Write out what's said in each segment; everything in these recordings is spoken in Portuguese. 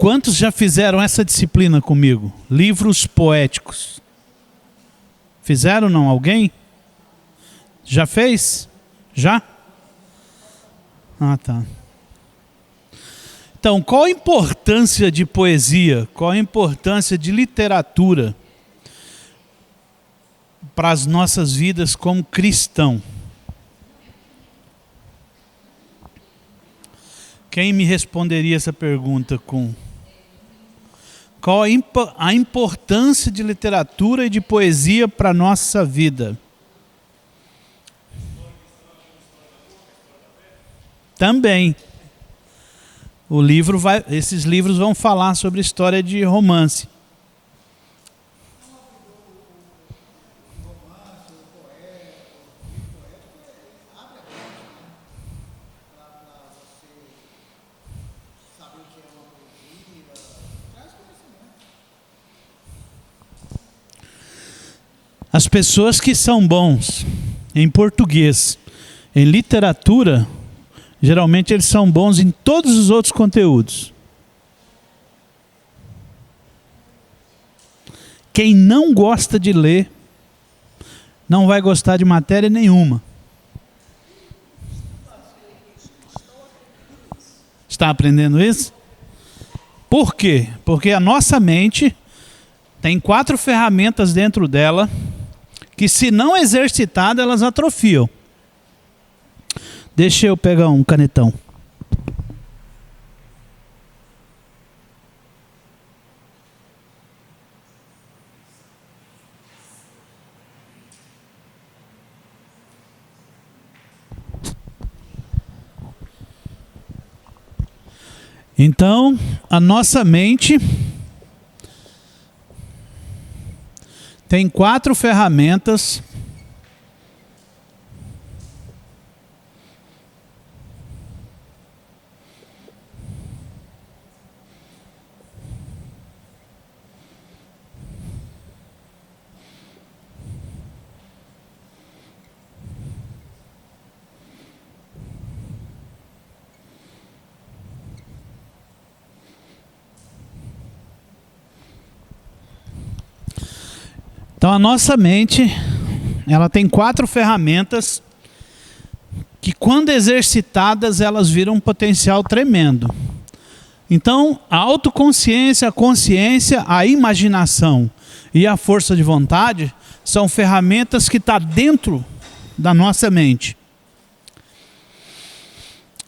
Quantos já fizeram essa disciplina comigo? Livros poéticos. Fizeram não? Alguém? Já fez? Já? Ah, tá. Então, qual a importância de poesia? Qual a importância de literatura para as nossas vidas como cristão? Quem me responderia essa pergunta com... Qual a importância de literatura e de poesia para a nossa vida? Também. Esses livros vão falar sobre história de romance. As pessoas que são bons em português, em literatura, geralmente eles são bons em todos os outros conteúdos. Quem não gosta de ler, não vai gostar de matéria nenhuma. Está aprendendo isso? Por quê? Porque a nossa mente tem 4 ferramentas dentro dela que, se não exercitadas, elas atrofiam. Deixa eu pegar um canetão. Então, a nossa mente tem 4 ferramentas Então a nossa mente, ela tem 4 ferramentas que, quando exercitadas, elas viram um potencial tremendo. Então a autoconsciência, a consciência, a imaginação e a força de vontade são ferramentas que estão dentro da nossa mente.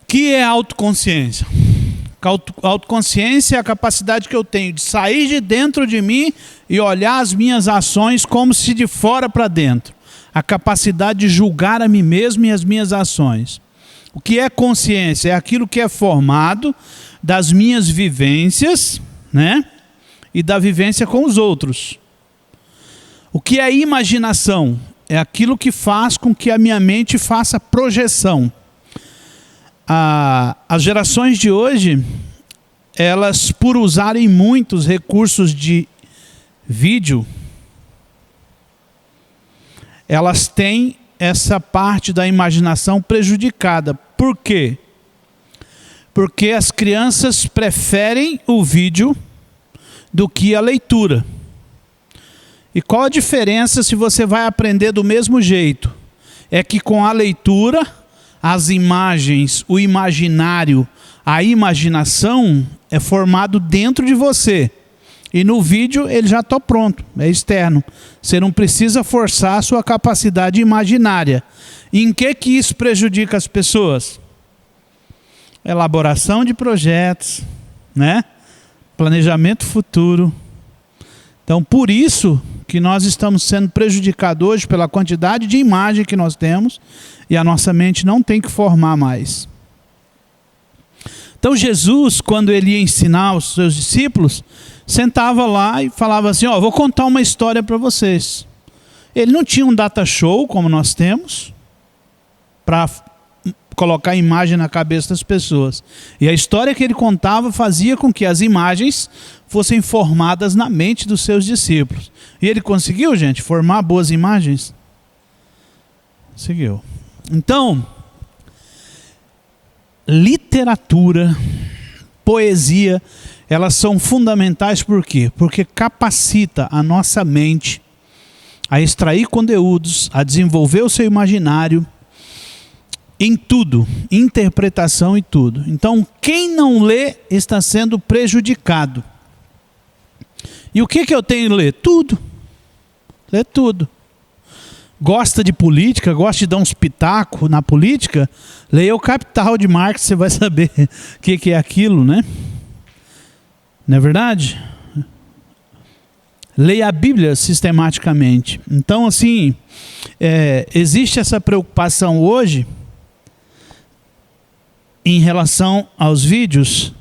O que é autoconsciência? Autoconsciência é a capacidade que eu tenho de sair de dentro de mim e olhar as minhas ações como se de fora para dentro. A capacidade de julgar a mim mesmo e as minhas ações. O que é consciência? É aquilo que é formado das minhas vivências, né? E da vivência com os outros. O que é imaginação? É aquilo que faz com que a minha mente faça projeção. As gerações de hoje, elas, por usarem muitos recursos de vídeo, elas têm essa parte da imaginação prejudicada. Por quê? Porque as crianças preferem o vídeo do que a leitura. E qual a diferença se você vai aprender do mesmo jeito? É que com a leitura, as imagens, o imaginário, a imaginação é formado dentro de você. E no vídeo ele já está pronto, é externo. Você não precisa forçar a sua capacidade imaginária. E em que isso prejudica as pessoas? Elaboração de projetos, né? Planejamento futuro. Então, por isso que nós estamos sendo prejudicados hoje pela quantidade de imagem que nós temos, e a nossa mente não tem que formar mais. Então Jesus, quando ele ia ensinar os seus discípulos, sentava lá e falava assim, ó, vou contar uma história para vocês. Ele não tinha um data show como nós temos, para colocar imagem na cabeça das pessoas. E a história que ele contava fazia com que as imagens fossem formadas na mente dos seus discípulos. E ele conseguiu, gente, formar boas imagens? Conseguiu. Então, literatura, poesia, elas são fundamentais por quê? Porque capacita a nossa mente a extrair conteúdos, a desenvolver o seu imaginário, em tudo, interpretação e tudo. Então, quem não lê está sendo prejudicado. E o que eu tenho que ler? Tudo. Lê tudo. Gosta de política, gosta de dar uns pitacos na política? Leia o Capital de Marx, você vai saber o que é aquilo, né? Não é verdade? Leia a Bíblia sistematicamente. Então, assim, existe essa preocupação hoje em relação aos vídeos.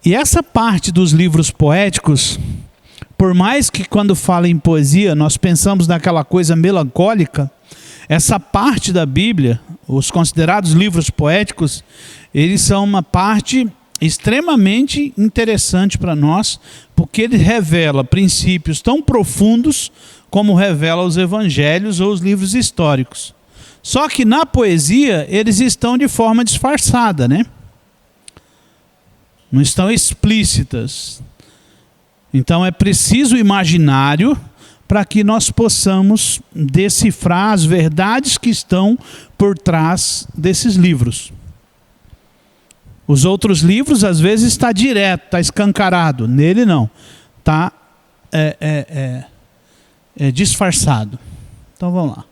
E essa parte dos livros poéticos, por mais que quando fala em poesia nós pensamos naquela coisa melancólica, essa parte da Bíblia, os considerados livros poéticos, eles são uma parte extremamente interessante para nós, porque ele revela princípios tão profundos como revela os evangelhos ou os livros históricos. Só que na poesia eles estão de forma disfarçada, né? Não estão explícitas. Então é preciso imaginário para que nós possamos decifrar as verdades que estão por trás desses livros. Os outros livros, às vezes, está direto, está escancarado. Nele, não. Está disfarçado. Então, vamos lá.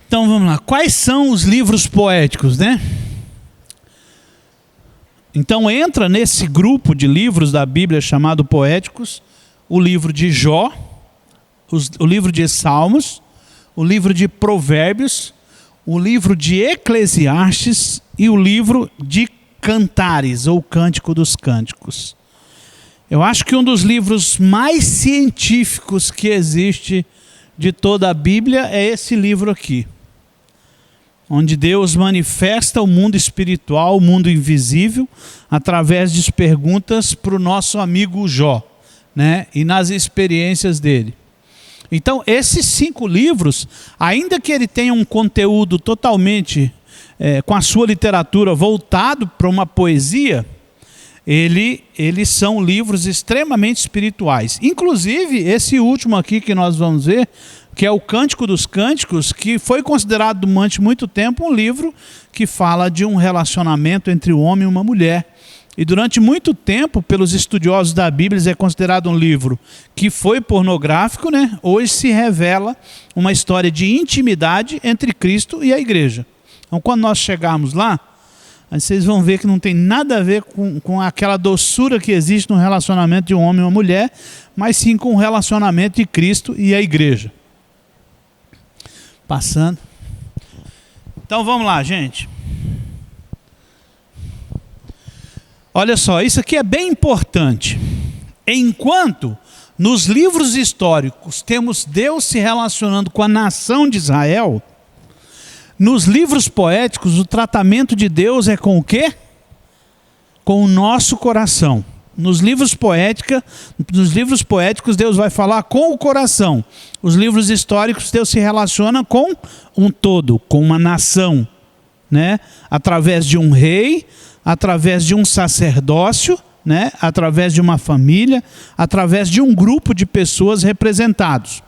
Então, vamos lá. Quais são os livros poéticos, né? Então, entra nesse grupo de livros da Bíblia chamado poéticos, o livro de Jó, o livro de Salmos, o livro de Provérbios, o livro de Eclesiastes e o livro de Cantares, ou Cântico dos Cânticos. Eu acho que um dos livros mais científicos que existe de toda a Bíblia é esse livro aqui, onde Deus manifesta o mundo espiritual, o mundo invisível, através de perguntas para o nosso amigo Jó, né? E nas experiências dele. Então, esses 5 livros, ainda que ele tenha um conteúdo totalmente com a sua literatura voltado para uma poesia, eles são livros extremamente espirituais. Inclusive, esse último aqui que nós vamos ver, que é o Cântico dos Cânticos, que foi considerado durante muito tempo um livro que fala de um relacionamento entre o homem e uma mulher. E durante muito tempo, pelos estudiosos da Bíblia, é considerado um livro que foi pornográfico, né? Hoje se revela uma história de intimidade entre Cristo e a igreja. Então, quando nós chegarmos lá, vocês vão ver que não tem nada a ver com aquela doçura que existe no relacionamento de um homem e uma mulher, mas sim com o relacionamento de Cristo e a igreja. Passando. Então vamos lá, gente. Olha só, isso aqui é bem importante. Enquanto nos livros históricos temos Deus se relacionando com a nação de Israel, nos livros poéticos o tratamento de Deus é com o quê? Com o nosso coração. Nos livros poéticos Deus vai falar com o coração. Os livros históricos Deus se relaciona com um todo, com uma nação, né? Através de um rei, através de um sacerdócio, né? Através de uma família, através de um grupo de pessoas representados.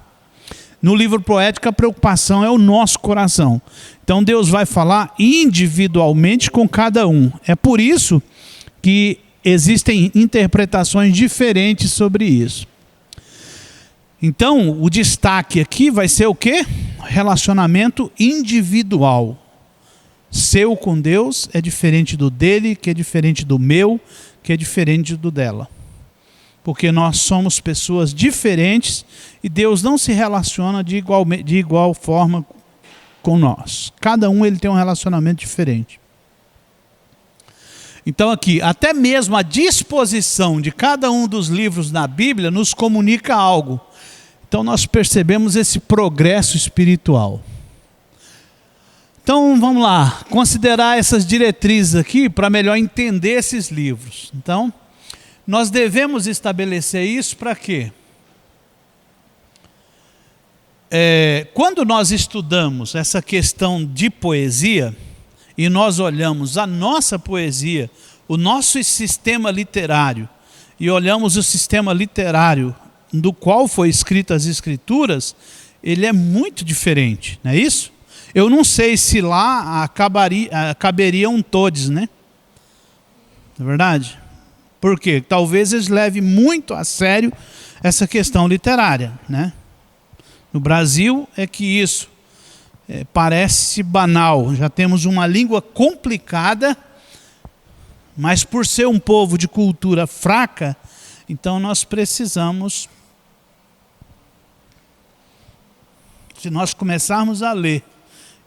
No livro poético a preocupação é o nosso coração. Então Deus vai falar individualmente com cada um. É por isso que existem interpretações diferentes sobre isso. Então, o destaque aqui vai ser o quê? Relacionamento individual. Seu com Deus é diferente do dele, que é diferente do meu, que é diferente do dela. Porque nós somos pessoas diferentes e Deus não se relaciona de igual forma com nós. Cada um ele tem um relacionamento diferente. Então aqui, até mesmo a disposição de cada um dos livros na Bíblia nos comunica algo. Então nós percebemos esse progresso espiritual. Então vamos lá, considerar essas diretrizes aqui para melhor entender esses livros. Então, nós devemos estabelecer isso para quê? Quando nós estudamos essa questão de poesia, e nós olhamos a nossa poesia, o nosso sistema literário, e olhamos o sistema literário do qual foi escrita as Escrituras, ele é muito diferente, não é isso? Eu não sei se lá caberiam todos, né? Não é verdade? Por quê? Talvez eles levem muito a sério essa questão literária, né? No Brasil é que isso parece banal. Já temos uma língua complicada, mas por ser um povo de cultura fraca, então nós precisamos, se nós começarmos a ler,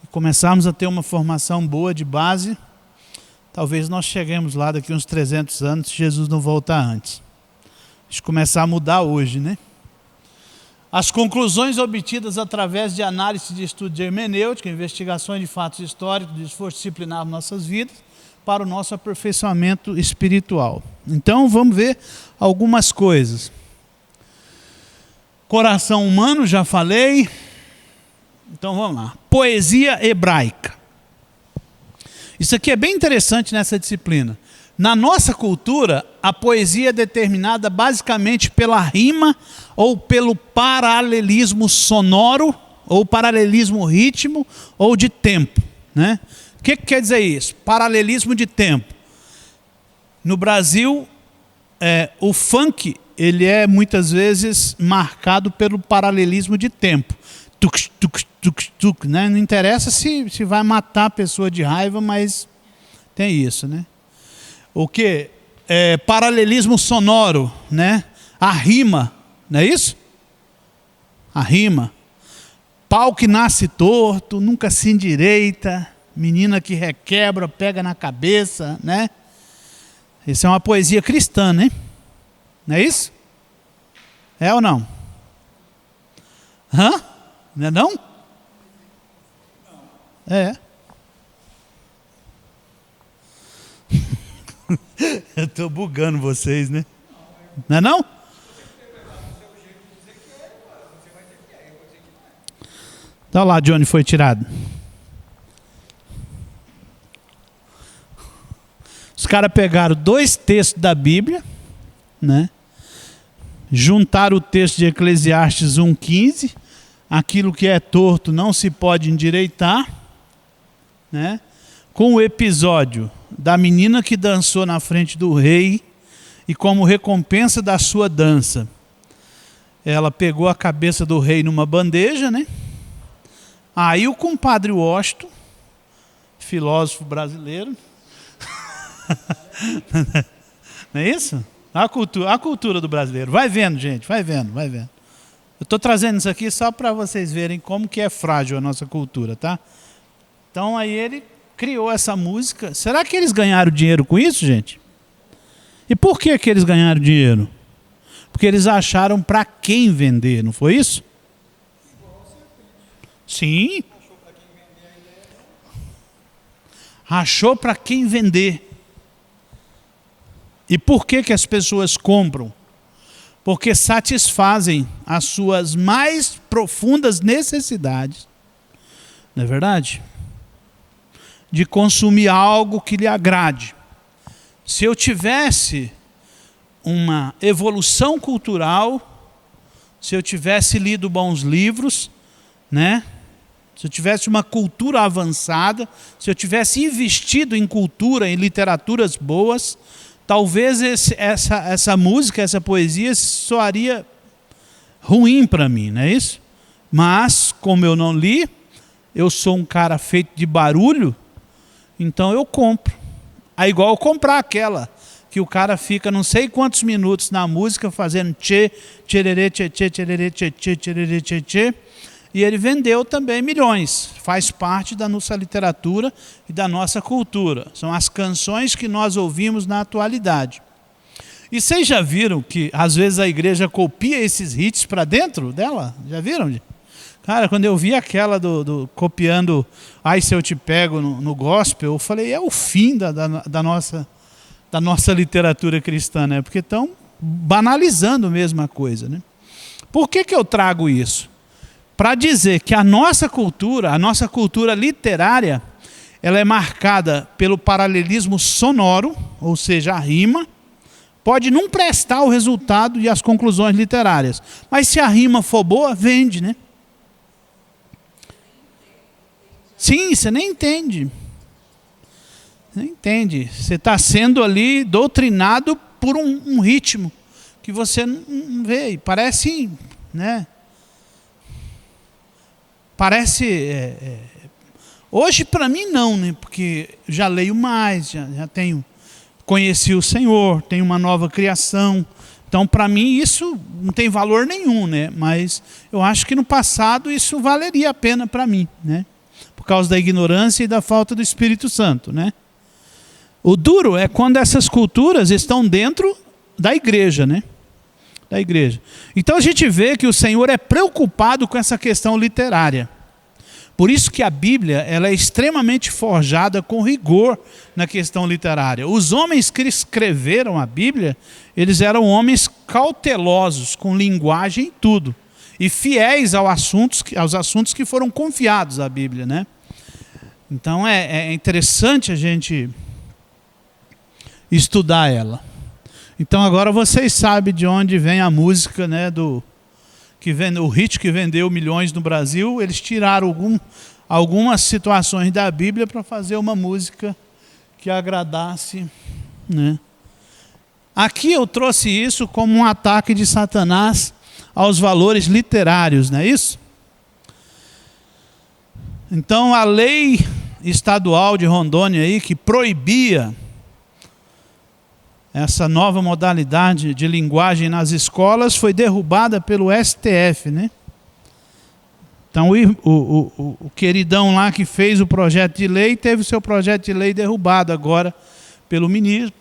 e começarmos a ter uma formação boa de base, talvez nós cheguemos lá daqui uns 300 anos, se Jesus não voltar antes. A gente começar a mudar hoje, né? As conclusões obtidas através de análise de estudo de hermenêutica, investigações de fatos históricos, de esforço disciplinar nas nossas vidas, para o nosso aperfeiçoamento espiritual. Então vamos ver algumas coisas. Coração humano, já falei. Então vamos lá. Poesia hebraica. Isso aqui é bem interessante nessa disciplina. Na nossa cultura, a poesia é determinada basicamente pela rima ou pelo paralelismo sonoro, ou paralelismo ritmo, ou de tempo, né? O que quer dizer isso? Paralelismo de tempo. No Brasil, o funk, ele é muitas vezes marcado pelo paralelismo de tempo. Tuk, tuk, tuk, tuk, né? Não interessa se vai matar a pessoa de raiva, mas tem isso, né? O que? Paralelismo sonoro, né? A rima, não é isso? A rima. Pau que nasce torto, nunca se endireita, menina que requebra, pega na cabeça, né? Isso é uma poesia cristã, né? Não é isso? É ou não? Hã? Não é não? É. Eu estou bugando vocês, né? Não é não? Então lá de onde foi tirado. Os caras pegaram 2 textos da Bíblia, né? Juntaram o texto de Eclesiastes 1,15, aquilo que é torto não se pode endireitar, né? Com o episódio da menina que dançou na frente do rei e como recompensa da sua dança, ela pegou a cabeça do rei numa bandeja, né? Aí o compadre Washington, filósofo brasileiro, não é isso? A cultura do brasileiro. Vai vendo, gente, vai vendo. Eu estou trazendo isso aqui só para vocês verem como que é frágil a nossa cultura, tá? Então aí ele criou essa música. Será que eles ganharam dinheiro com isso, gente? E por que eles ganharam dinheiro? Porque eles acharam para quem vender, não foi isso? Sim. Achou para quem vender. E por que as pessoas compram? Porque satisfazem as suas mais profundas necessidades. Não é verdade? De consumir algo que lhe agrade. Se eu tivesse uma evolução cultural, se eu tivesse lido bons livros, né? Se eu tivesse uma cultura avançada, se eu tivesse investido em cultura, em literaturas boas, talvez essa música, essa poesia soaria ruim para mim, não é isso? Mas, como eu não li, eu sou um cara feito de barulho, então eu compro. É igual eu comprar aquela que o cara fica não sei quantos minutos na música fazendo tchê, tchererê, tchê, tchê, tchererê, tchê, tchê, tchererê, tchê, tchê. E ele vendeu também milhões. Faz parte da nossa literatura e da nossa cultura. São as canções que nós ouvimos na atualidade. E vocês já viram que às vezes a igreja copia esses hits para dentro dela? Já viram? Cara, quando eu vi aquela copiando Ai Se Eu Te Pego no gospel, eu falei, é o fim da nossa literatura cristã, né? Porque estão banalizando a mesma coisa, né? Por que eu trago isso? Para dizer que a nossa cultura literária, ela é marcada pelo paralelismo sonoro, ou seja, a rima. Pode não prestar o resultado e as conclusões literárias, mas se a rima for boa, vende, né? Sim, você nem entende. Nem entende. Você está sendo ali doutrinado por um ritmo que você não vê. Parece, né? Parece... Hoje, para mim, não, né? Porque já leio mais, já tenho... Conheci o Senhor, tenho uma nova criação. Então, para mim, isso não tem valor nenhum, né? Mas eu acho que no passado isso valeria a pena para mim, né? Por causa da ignorância e da falta do Espírito Santo, né? O duro é quando essas culturas estão dentro da igreja, né? Da igreja. Então a gente vê que o Senhor é preocupado com essa questão literária. Por isso que a Bíblia ela é extremamente forjada com rigor na questão literária. Os homens que escreveram a Bíblia, eles eram homens cautelosos, com linguagem e tudo. E fiéis aos assuntos que foram confiados à Bíblia, né? Então é interessante a gente estudar ela. Então agora vocês sabem de onde vem a música, né, o hit que vendeu milhões no Brasil. Eles tiraram algumas situações da Bíblia para fazer uma música que agradasse, né? Aqui eu trouxe isso como um ataque de Satanás aos valores literários, não é isso? Então a lei estadual de Rondônia aí que proibia essa nova modalidade de linguagem nas escolas foi derrubada pelo STF, né? Então o queridão lá que fez o projeto de lei teve o seu projeto de lei derrubado agora pelo ministro,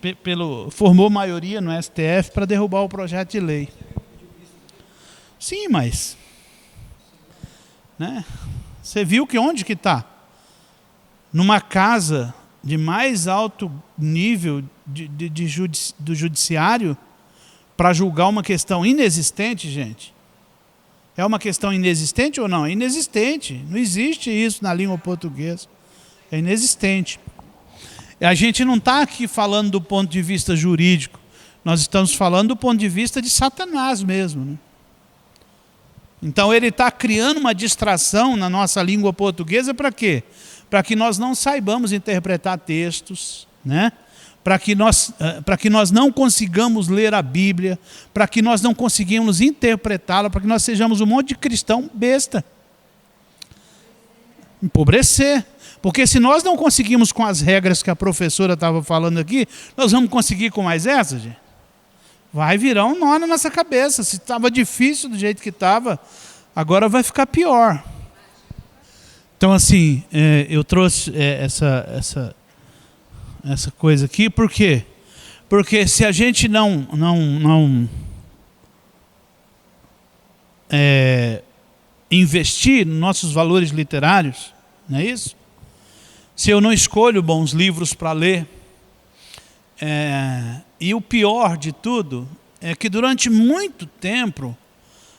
formou maioria no STF para derrubar o projeto de lei. Sim, mas, né? Você viu que onde que está? Numa casa de mais alto nível do judiciário para julgar uma questão inexistente, gente. É uma questão inexistente ou não? É inexistente. Não existe isso na língua portuguesa. É inexistente. A gente não está aqui falando do ponto de vista jurídico. Nós estamos falando do ponto de vista de Satanás mesmo, né? Então ele está criando uma distração na nossa língua portuguesa para quê? Para que nós não saibamos interpretar textos, né? Para que nós não consigamos ler a Bíblia, para que nós não conseguimos interpretá-la, para que nós sejamos um monte de cristão besta. Empobrecer. Porque se nós não conseguimos com as regras que a professora estava falando aqui, nós vamos conseguir com mais essas, gente? Vai virar um nó na nossa cabeça. Se estava difícil do jeito que estava, agora vai ficar pior. Então, assim, eu trouxe essa coisa aqui, por quê? Porque se a gente não investir nos nossos valores literários, não é isso? Se eu não escolho bons livros para ler, e o pior de tudo é que durante muito tempo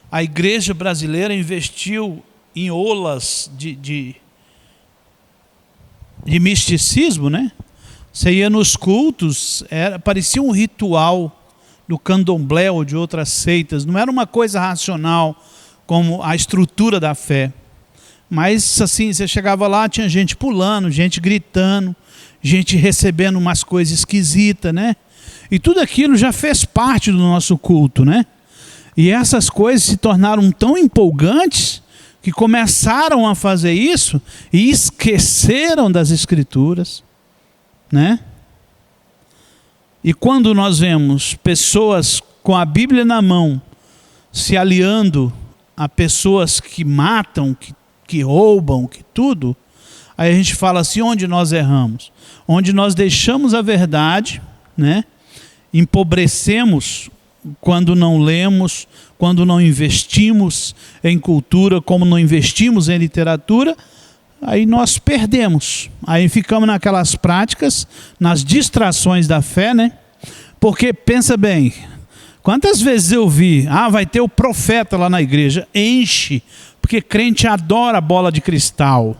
a igreja brasileira investiu em olas de misticismo, né? Você ia nos cultos, parecia um ritual do candomblé ou de outras seitas, não era uma coisa racional como a estrutura da fé. Mas assim, você chegava lá, tinha gente pulando, gente gritando, gente recebendo umas coisas esquisitas, né? E tudo aquilo já fez parte do nosso culto, né? E essas coisas se tornaram tão empolgantes que começaram a fazer isso e esqueceram das Escrituras, né? E quando nós vemos pessoas com a Bíblia na mão se aliando a pessoas que matam, que roubam, que tudo, aí a gente fala assim, onde nós erramos? Onde nós deixamos a verdade, né? Empobrecemos quando não lemos, quando não investimos em cultura, como não investimos em literatura, aí nós perdemos. Aí ficamos naquelas práticas, nas distrações da fé, né? Porque, pensa bem, quantas vezes eu vi, vai ter o profeta lá na igreja, enche, porque crente adora bola de cristal,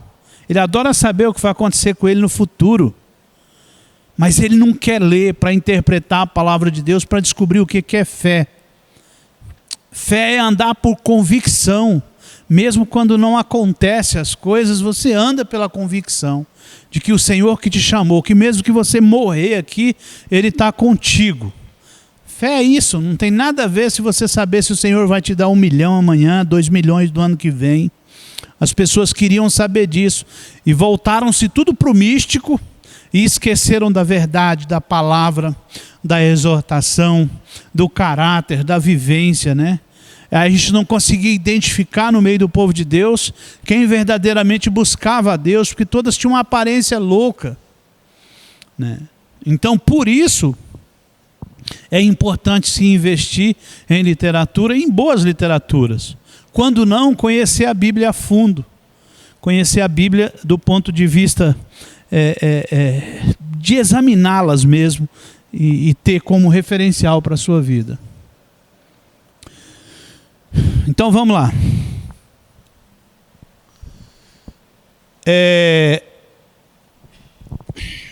Ele adora saber o que vai acontecer com ele no futuro. Mas ele não quer ler para interpretar a palavra de Deus, para descobrir o que é fé. Fé é andar por convicção. Mesmo quando não acontece as coisas, você anda pela convicção de que o Senhor que te chamou, que mesmo que você morrer aqui, Ele está contigo. Fé é isso, não tem nada a ver se você saber se o Senhor vai te dar 1 milhão amanhã, 2 milhões do ano que vem. As pessoas queriam saber disso e voltaram-se tudo para o místico e esqueceram da verdade, da palavra, da exortação, do caráter, da vivência, né? A gente não conseguia identificar no meio do povo de Deus quem verdadeiramente buscava a Deus, porque todas tinham uma aparência louca, né? Então, por isso, é importante se investir em literatura, em boas literaturas. Quando não, conhecer a Bíblia a fundo. Conhecer a Bíblia do ponto de vista de examiná-las mesmo e ter como referencial para a sua vida. Então vamos lá.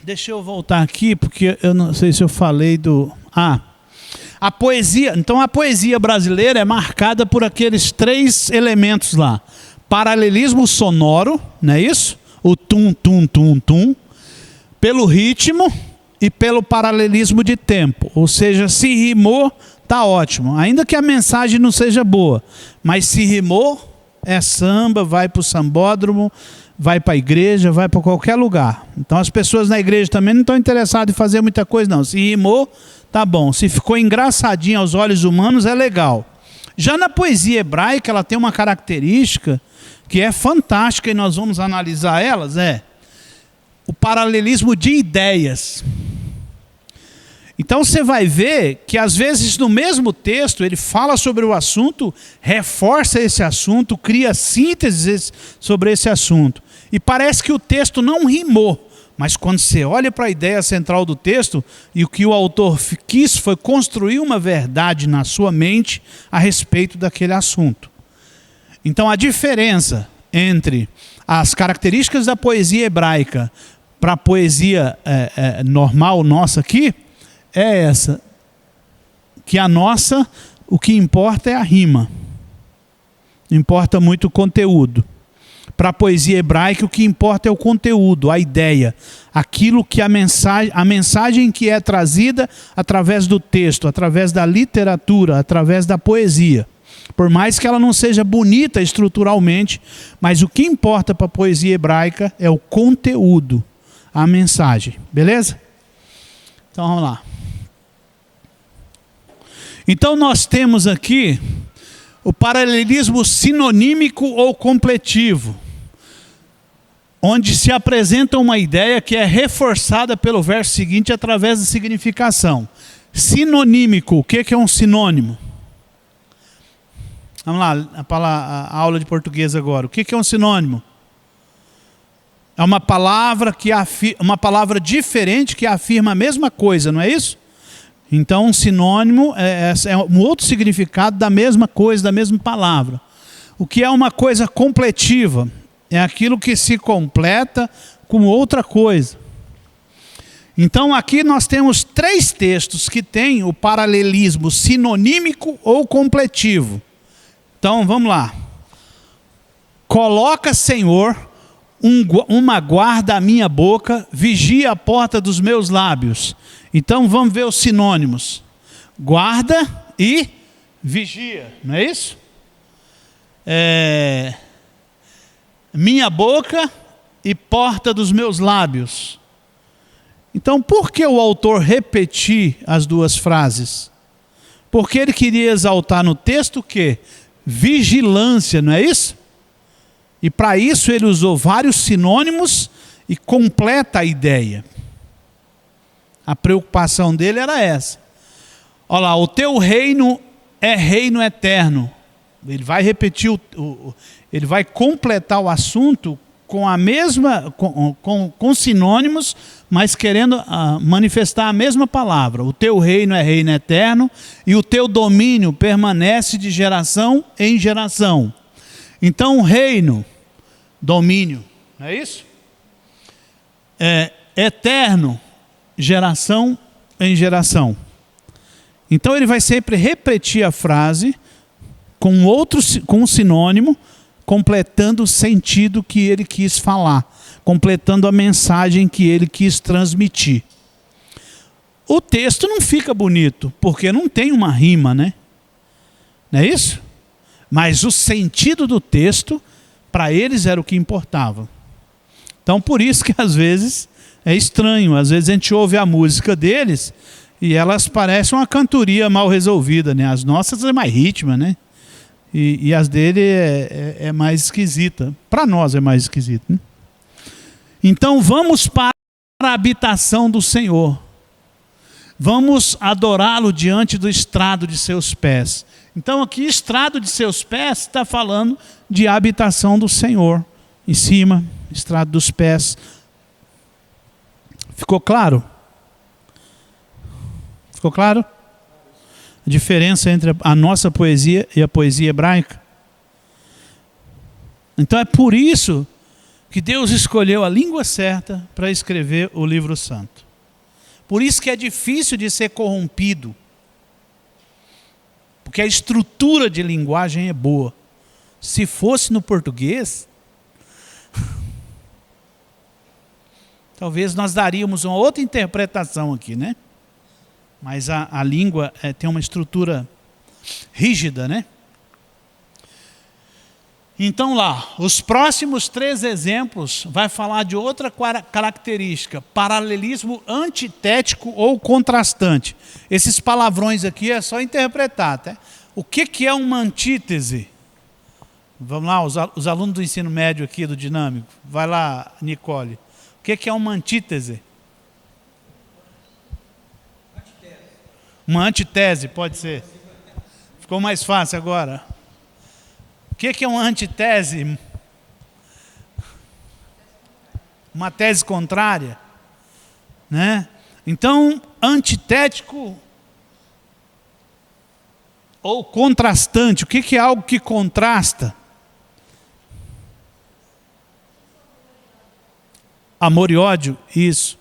Deixa eu voltar aqui, porque eu não sei se eu falei do... a poesia. Então a poesia brasileira é marcada por aqueles 3 elementos lá. Paralelismo sonoro, não é isso? O tum, tum, tum, tum. Pelo ritmo e pelo paralelismo de tempo. Ou seja, se rimou, tá ótimo. Ainda que a mensagem não seja boa. Mas se rimou, é samba, vai para o sambódromo, vai para a igreja, vai para qualquer lugar. Então as pessoas na igreja também não estão interessadas em fazer muita coisa, não. Se rimou, tá bom. Se ficou engraçadinho aos olhos humanos, é legal. Já na poesia hebraica, ela tem uma característica que é fantástica e nós vamos analisar elas, o paralelismo de ideias. Então você vai ver que às vezes no mesmo texto ele fala sobre o assunto, reforça esse assunto, cria sínteses sobre esse assunto. E parece que o texto não rimou, mas quando você olha para a ideia central do texto, e o que o autor quis foi construir uma verdade na sua mente a respeito daquele assunto. Então a diferença entre as características da poesia hebraica para a poesia normal nossa aqui, é essa, que a nossa, o que importa é a rima, não importa muito o conteúdo. Para a poesia hebraica, o que importa é o conteúdo, a ideia, aquilo que a mensagem que é trazida através do texto, através da literatura, através da poesia. Por mais que ela não seja bonita estruturalmente, mas o que importa para a poesia hebraica é o conteúdo, a mensagem, beleza? Então vamos lá. Então nós temos aqui o paralelismo sinonímico ou completivo, onde se apresenta uma ideia que é reforçada pelo verso seguinte através da significação. Sinonímico, o que é um sinônimo? Vamos lá, a aula de português agora. O que é um sinônimo? É uma palavra uma palavra diferente que afirma a mesma coisa, não é isso? Então um sinônimo é um outro significado da mesma coisa, da mesma palavra. O que é uma coisa completiva? É aquilo que se completa com outra coisa. Então aqui nós temos 3 textos que têm o paralelismo sinonímico ou completivo. Então vamos lá. Coloca, Senhor, uma guarda à minha boca, vigia a porta dos meus lábios. Então vamos ver os sinônimos. Guarda e vigia, não é isso? Minha boca e porta dos meus lábios. Então por que o autor repetir as 2 frases? Porque ele queria exaltar no texto o quê? Vigilância, não é isso? E para isso ele usou vários sinônimos e completa a ideia. A preocupação dele era essa. Olha lá, o teu reino é reino eterno. Ele vai repetir, ele vai completar o assunto com a mesma, com sinônimos, mas querendo manifestar a mesma palavra. O teu reino é reino eterno e o teu domínio permanece de geração em geração. Então reino, domínio, não é isso? eterno, geração em geração. Então ele vai sempre repetir a frase com um sinônimo, completando o sentido que ele quis falar, completando a mensagem que ele quis transmitir. O texto não fica bonito, porque não tem uma rima, né? Não é isso? Mas o sentido do texto, para eles, era o que importava. Então, por isso que às vezes é estranho. Às vezes a gente ouve a música deles e elas parecem uma cantoria mal resolvida, né? As nossas é mais ritmo, né? E as dele é mais esquisita. Para nós é mais esquisita, né? Então, vamos para a habitação do Senhor. Vamos adorá-lo diante do estrado de seus pés. Então aqui, estrado de seus pés, está falando de habitação do Senhor. Em cima, estrado dos pés. Ficou claro? Ficou claro? A diferença entre a nossa poesia e a poesia hebraica. Então é por isso que Deus escolheu a língua certa para escrever o livro santo. Por isso que é difícil de ser corrompido. Porque a estrutura de linguagem é boa. Se fosse no português, talvez nós daríamos uma outra interpretação aqui, né? Mas a língua tem uma estrutura rígida, né? Então lá, os próximos 3 exemplos vai falar de outra característica, paralelismo antitético ou contrastante. Esses palavrões aqui é só interpretar, tá? O que é uma antítese? Vamos lá, os alunos do ensino médio aqui do Dinâmico. Vai lá, Nicole. O que é uma antítese? Uma antitese, pode ser. Ficou mais fácil agora. O que é uma antitese? Uma tese contrária, né? Então, antitético ou contrastante. O que é algo que contrasta? Amor e ódio, isso.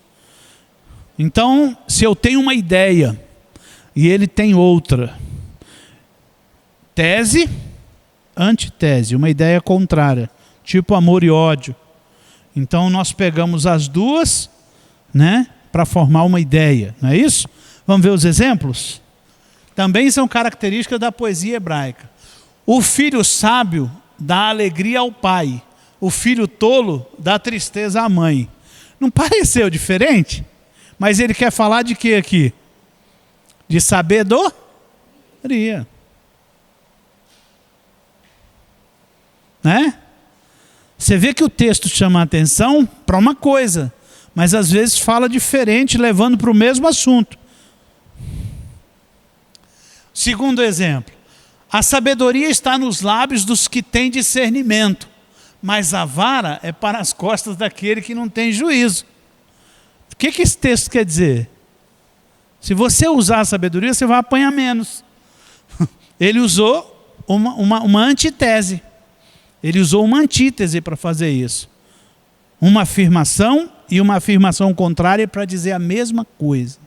Então, se eu tenho uma ideia e ele tem outra, tese, antitese, uma ideia contrária, tipo amor e ódio. Então nós pegamos as duas, né, para formar uma ideia, não é isso? Vamos ver os exemplos? Também são características da poesia hebraica. O filho sábio dá alegria ao pai, o filho tolo dá tristeza à mãe. Não pareceu diferente? Mas ele quer falar de quê aqui? De sabedoria. Né? Você vê que o texto chama a atenção para uma coisa, mas às vezes fala diferente, levando para o mesmo assunto. Segundo exemplo, a sabedoria está nos lábios dos que têm discernimento, mas a vara é para as costas daquele que não tem juízo. O que esse texto quer dizer? Se você usar a sabedoria, você vai apanhar menos. Ele usou uma antitese. Ele usou uma antítese para fazer isso. Uma afirmação e uma afirmação contrária para dizer a mesma coisa.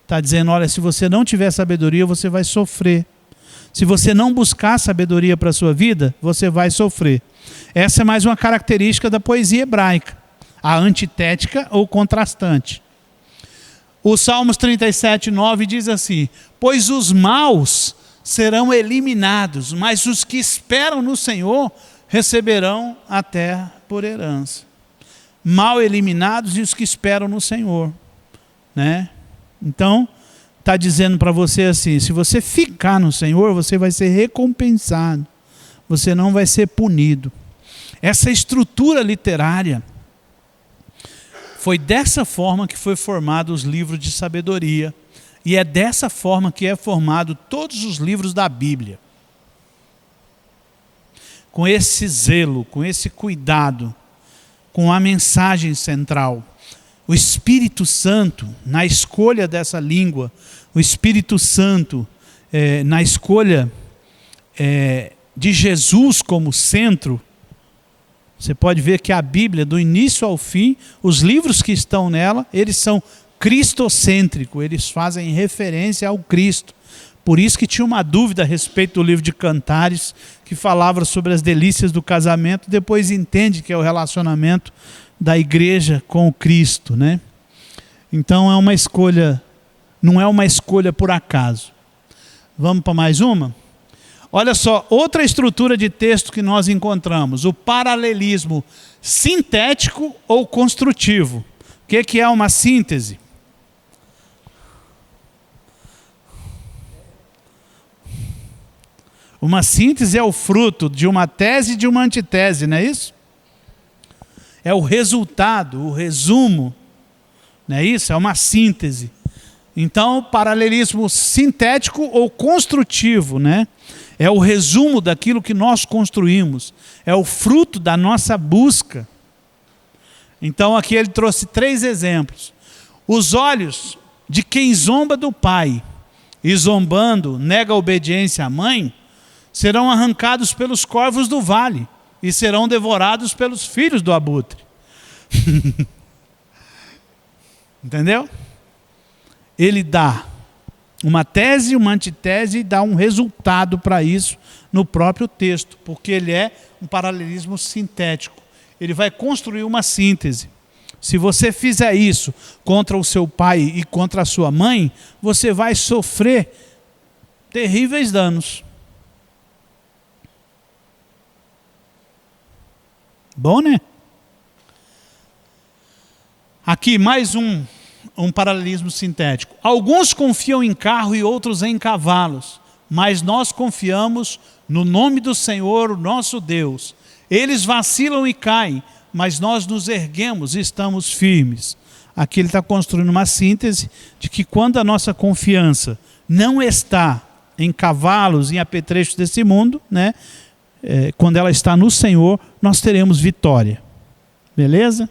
Está dizendo, olha, se você não tiver sabedoria, você vai sofrer. Se você não buscar sabedoria para a sua vida, você vai sofrer. Essa é mais uma característica da poesia hebraica. A antitética ou contrastante. O Salmos 37:9 diz assim, pois os maus serão eliminados, mas os que esperam no Senhor receberão a terra por herança. Mal eliminados e os que esperam no Senhor, né? Então, está dizendo para você assim, se você ficar no Senhor, você vai ser recompensado, você não vai ser punido. Essa estrutura literária, foi dessa forma que foi formado os livros de sabedoria, e é dessa forma que é formado todos os livros da Bíblia. Com esse zelo, com esse cuidado, com a mensagem central. O Espírito Santo, na escolha dessa língua, o Espírito Santo, na escolha de Jesus como centro, Você pode ver que a Bíblia, do início ao fim, os livros que estão nela, eles são cristocêntricos, eles fazem referência ao Cristo. Por isso que tinha uma dúvida a respeito do livro de Cantares, que falava sobre as delícias do casamento, depois entende que é o relacionamento da igreja com o Cristo, né? Então é uma escolha, não é uma escolha por acaso. Vamos para mais uma? Olha só, outra estrutura de texto que nós encontramos, o paralelismo sintético ou construtivo. O que é uma síntese? Uma síntese é o fruto de uma tese e de uma antitese, não é isso? É o resultado, o resumo, não é isso? É uma síntese. Então, paralelismo sintético ou construtivo, né? É o resumo daquilo que nós construímos, é o fruto da nossa busca. Então aqui ele trouxe 3 exemplos. Os olhos de quem zomba do pai e zombando nega a obediência à mãe, serão arrancados pelos corvos do vale e serão devorados pelos filhos do abutre. Entendeu? Ele dá uma tese, uma antitese e dá um resultado para isso no próprio texto, porque ele é um paralelismo sintético. Ele vai construir uma síntese. Se você fizer isso contra o seu pai e contra a sua mãe, você vai sofrer terríveis danos. Bom, né? Aqui mais um paralelismo sintético. Alguns confiam em carro e outros em cavalos, mas nós confiamos no nome do Senhor, o nosso Deus. Eles vacilam e caem, mas nós nos erguemos e estamos firmes. Aqui ele está construindo uma síntese de que quando a nossa confiança não está em cavalos, em apetrechos desse mundo, né? Quando ela está no Senhor, nós teremos vitória. Beleza?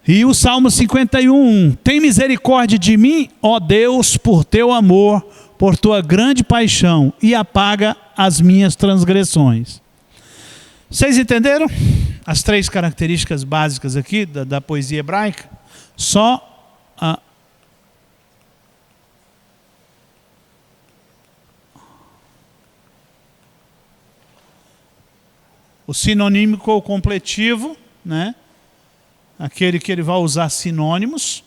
E o Salmo 51, tem misericórdia de mim, ó Deus, por teu amor, por tua grande paixão, e apaga as minhas transgressões. Vocês entenderam? As 3 características básicas aqui da poesia hebraica? Só o sinonímico ou completivo, né? Aquele que ele vai usar sinônimos,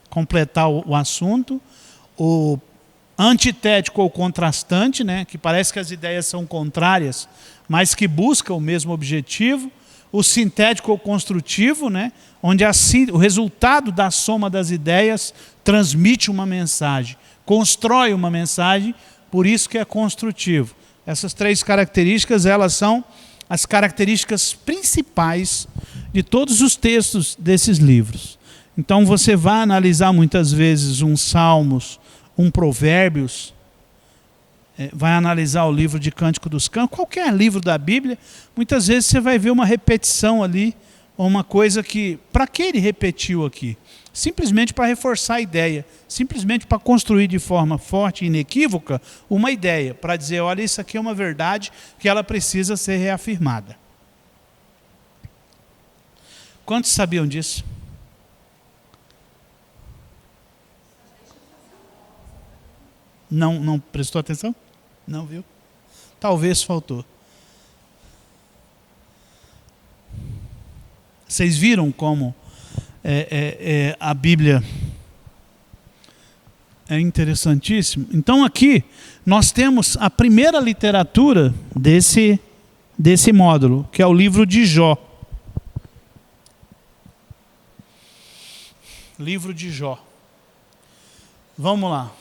completar o assunto. O antitético ou contrastante, né? Que parece que as ideias são contrárias, mas que busca o mesmo objetivo. O sintético ou construtivo, né? Onde o resultado da soma das ideias transmite uma mensagem, constrói uma mensagem, por isso que é construtivo. Essas 3 características, elas são as características principais de todos os textos desses livros. Então você vai analisar muitas vezes um Salmos, um Provérbios, vai analisar o livro de Cântico dos Cânticos, qualquer livro da Bíblia, muitas vezes você vai ver uma repetição ali, ou uma coisa que, para que ele repetiu aqui? Simplesmente para reforçar a ideia, simplesmente para construir de forma forte e inequívoca uma ideia, para dizer, olha, isso aqui é uma verdade que ela precisa ser reafirmada. Quantos sabiam disso? Não prestou atenção? Não viu? Talvez faltou. Vocês viram como a Bíblia é interessantíssimo? Então aqui nós temos a primeira literatura desse módulo, que é o livro de Jó. Livro de Jó. Vamos lá.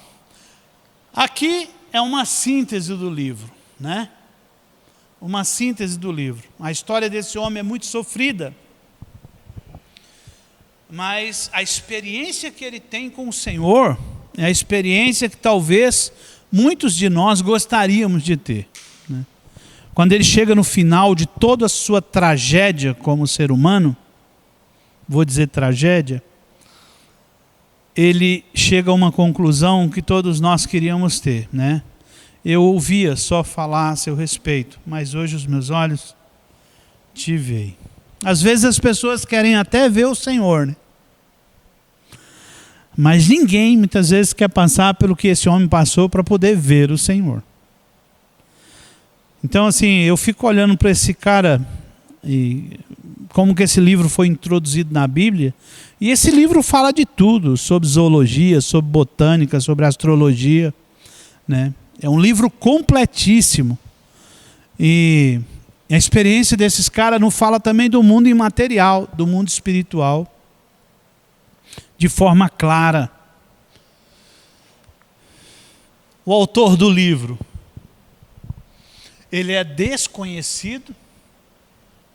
Aqui é uma síntese do livro, né? Uma síntese do livro. A história desse homem é muito sofrida, mas a experiência que ele tem com o Senhor é a experiência que talvez muitos de nós gostaríamos de ter, né? Quando ele chega no final de toda a sua tragédia como ser humano, vou dizer tragédia, ele chega a uma conclusão que todos nós queríamos ter, né? Eu ouvia só falar a seu respeito, mas hoje os meus olhos te ver. Às vezes as pessoas querem até ver o Senhor, né? Mas ninguém muitas vezes quer passar pelo que esse homem passou para poder ver o Senhor. Então assim, eu fico olhando para esse cara e como que esse livro foi introduzido na Bíblia. E esse livro fala de tudo, sobre zoologia, sobre botânica, sobre astrologia, né? É um livro completíssimo. E a experiência desses caras não fala também do mundo imaterial, do mundo espiritual, de forma clara. O autor do livro, ele é desconhecido,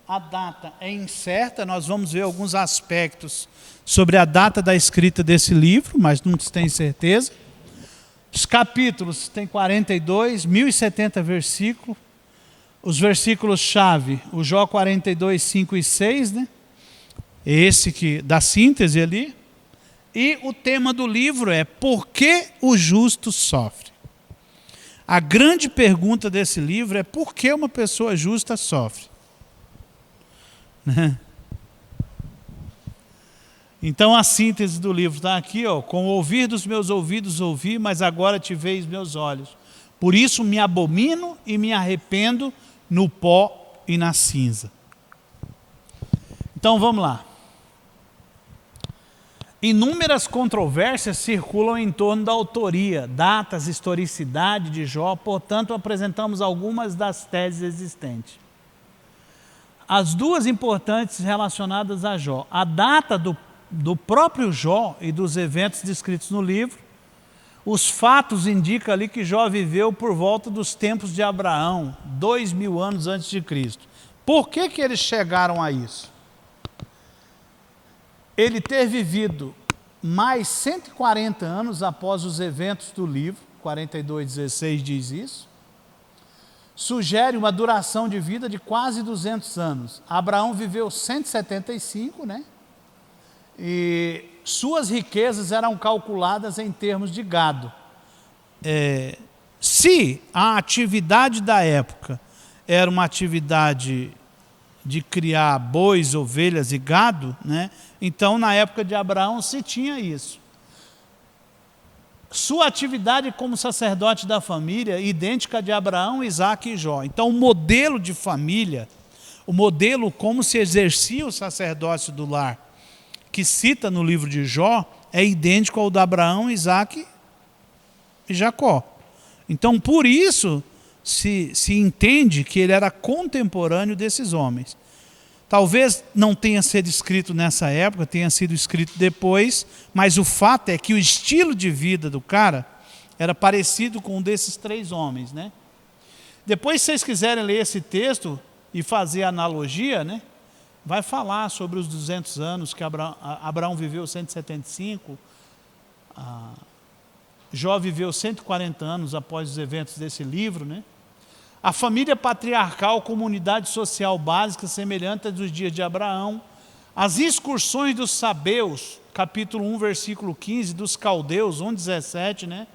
a data é incerta, nós vamos ver alguns aspectos sobre a data da escrita desse livro, mas não se tem certeza. Os capítulos tem 42, 1070 versículos. Os versículos-chave, o Jó 42, 5 e 6, né? Esse que da síntese ali. E o tema do livro é: por que o justo sofre? A grande pergunta desse livro é: por que uma pessoa justa sofre? Então a síntese do livro está aqui, ó: com o ouvir dos meus ouvidos ouvi, mas agora te veis meus olhos. Por isso me abomino e me arrependo no pó e na cinza. Então vamos lá. Inúmeras controvérsias circulam em torno da autoria, datas, historicidade de Jó, portanto apresentamos algumas das teses existentes. As duas importantes relacionadas a Jó: a data do próprio Jó e dos eventos descritos no livro. Os fatos indicam ali que Jó viveu por volta dos tempos de Abraão, 2000 anos antes de Cristo. Por que que eles chegaram a isso? Ele ter vivido mais 140 anos após os eventos do livro, 42:16 diz isso, sugere uma duração de vida de quase 200 anos. Abraão viveu 175, né? E suas riquezas eram calculadas em termos de gado. Se a atividade da época era uma atividade de criar bois, ovelhas e gado, né? Então na época de Abraão se tinha isso. Sua atividade como sacerdote da família, idêntica à de Abraão, Isaque e Jó. Então o modelo de família, o modelo como se exercia o sacerdócio do lar, que cita no livro de Jó, é idêntico ao de Abraão, Isaque e Jacó. Então por isso se entende que ele era contemporâneo desses homens. Talvez não tenha sido escrito nessa época, tenha sido escrito depois, mas o fato é que o estilo de vida do cara era parecido com um desses três homens, né? Depois, se vocês quiserem ler esse texto e fazer analogia, né? Vai falar sobre os 200 anos que Abraão viveu 175, Jó viveu 140 anos após os eventos desse livro, né? A família patriarcal, comunidade social básica semelhante à dos dias de Abraão, as excursões dos sabeus, capítulo 1, versículo 15, dos caldeus, 1:17, né?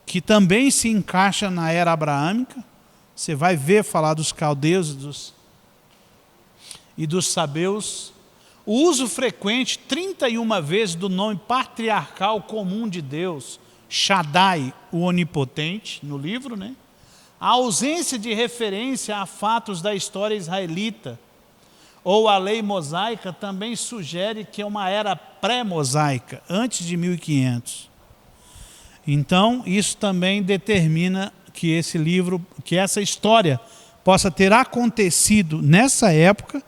Que também se encaixa na era abraâmica. Você vai ver falar dos caldeus e dos sabeus. O uso frequente, 31 vezes, do nome patriarcal comum de Deus, Shaddai, o onipotente, no livro, né? A ausência de referência a fatos da história israelita ou a lei mosaica também sugere que é uma era pré-mosaica, antes de 1500. Então, isso também determina que esse livro, que essa história possa ter acontecido nessa época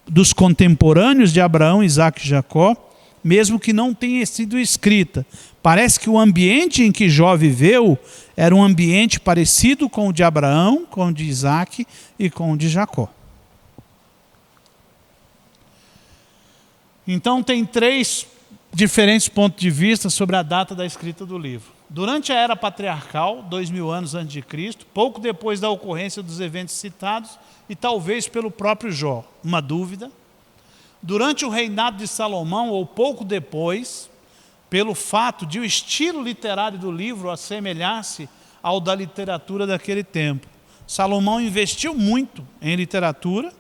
dos contemporâneos de Abraão, Isaque e Jacó, mesmo que não tenha sido escrita. Parece que o ambiente em que Jó viveu era um ambiente parecido com o de Abraão, com o de Isaque e com o de Jacó. Então tem três diferentes pontos de vista sobre a data da escrita do livro. Durante a era patriarcal, 2000 anos antes de Cristo, pouco depois da ocorrência dos eventos citados, e talvez pelo próprio Jó, uma dúvida. Durante o reinado de Salomão, ou pouco depois, pelo fato de o estilo literário do livro assemelhar-se ao da literatura daquele tempo. Salomão investiu muito em literatura,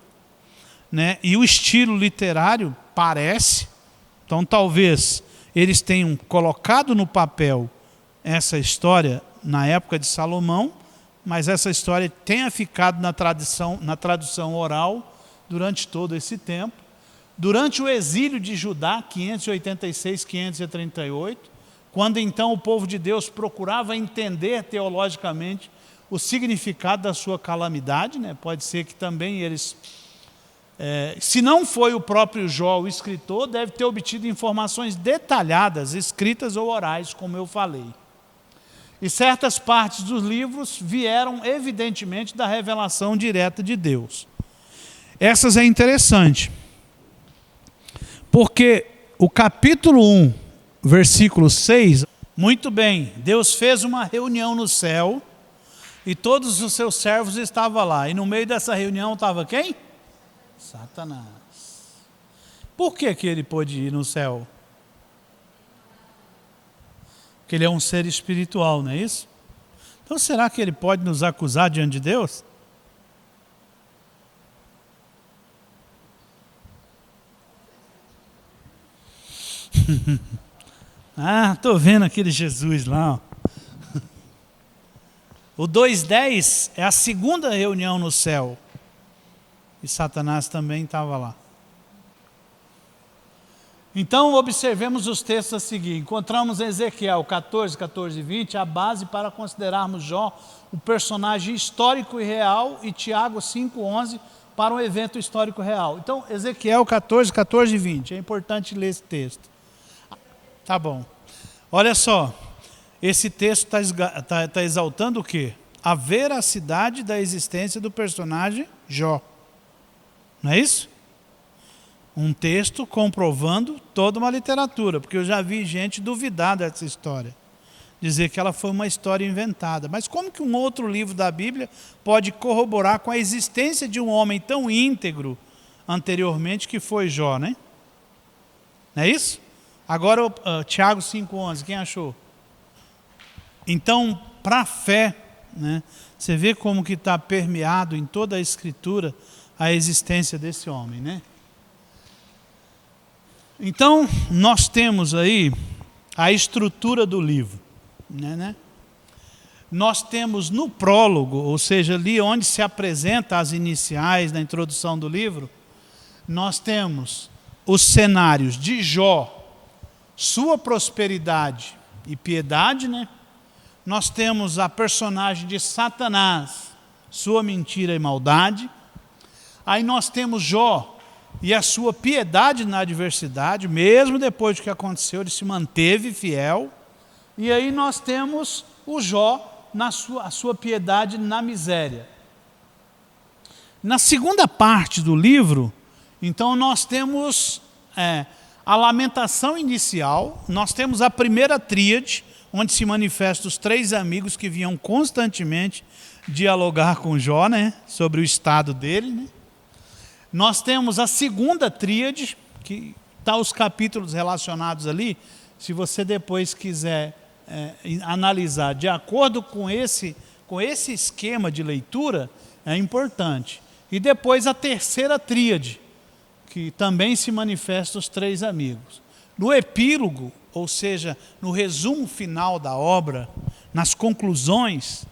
né? E o estilo literário parece. Então talvez eles tenham colocado no papel essa história na época de Salomão, mas essa história tenha ficado na tradução oral durante todo esse tempo. Durante o exílio de Judá, 586, 538, quando então o povo de Deus procurava entender teologicamente o significado da sua calamidade, né? Pode ser que também eles, se não foi o próprio Jó o escritor, deve ter obtido informações detalhadas, escritas ou orais, como eu falei. E certas partes dos livros vieram evidentemente da revelação direta de Deus. Essas é interessante, porque o capítulo 1, versículo 6, muito bem, Deus fez uma reunião no céu e todos os seus servos estavam lá. E no meio dessa reunião estava quem? Satanás. Por que ele pôde ir no céu? Porque ele é um ser espiritual, não é isso? Então será que ele pode nos acusar diante de Deus? Estou vendo aquele Jesus lá. O 2:10 é a segunda reunião no céu. E Satanás também estava lá. Então observemos os textos a seguir. Encontramos em Ezequiel 14, 14 e 20 a base para considerarmos Jó um personagem histórico e real, e Tiago 5:11 para um evento histórico real. Então Ezequiel 14, 14 e 20. É importante ler esse texto. Tá bom. Olha só, esse texto está exaltando o quê? A veracidade da existência do personagem Jó. Não é isso? Um texto comprovando toda uma literatura, porque eu já vi gente duvidar dessa história, dizer que ela foi uma história inventada. Mas como que um outro livro da Bíblia pode corroborar com a existência de um homem tão íntegro anteriormente que foi Jó, né? Não é isso? Agora, Tiago 5:11, quem achou? Então, para a fé, né, você vê como que está permeado em toda a Escritura a existência desse homem, né? Então, nós temos aí a estrutura do livro, né? Nós temos no prólogo, ou seja, ali onde se apresenta as iniciais da introdução do livro, nós temos os cenários de Jó, sua prosperidade e piedade, né? Nós temos a personagem de Satanás, sua mentira e maldade. Aí nós temos Jó e a sua piedade na adversidade, mesmo depois do que aconteceu, ele se manteve fiel. E aí nós temos o Jó, a sua piedade na miséria. Na segunda parte do livro, então nós temos a lamentação inicial, nós temos a primeira tríade, onde se manifestam os três amigos que vinham constantemente dialogar com Jó, né, sobre o estado dele, né? Nós temos a segunda tríade, que está os capítulos relacionados ali, se você depois quiser analisar de acordo com esse esquema de leitura, é importante. E depois a terceira tríade, que também se manifesta os três amigos. No epílogo, ou seja, no resumo final da obra, nas conclusões,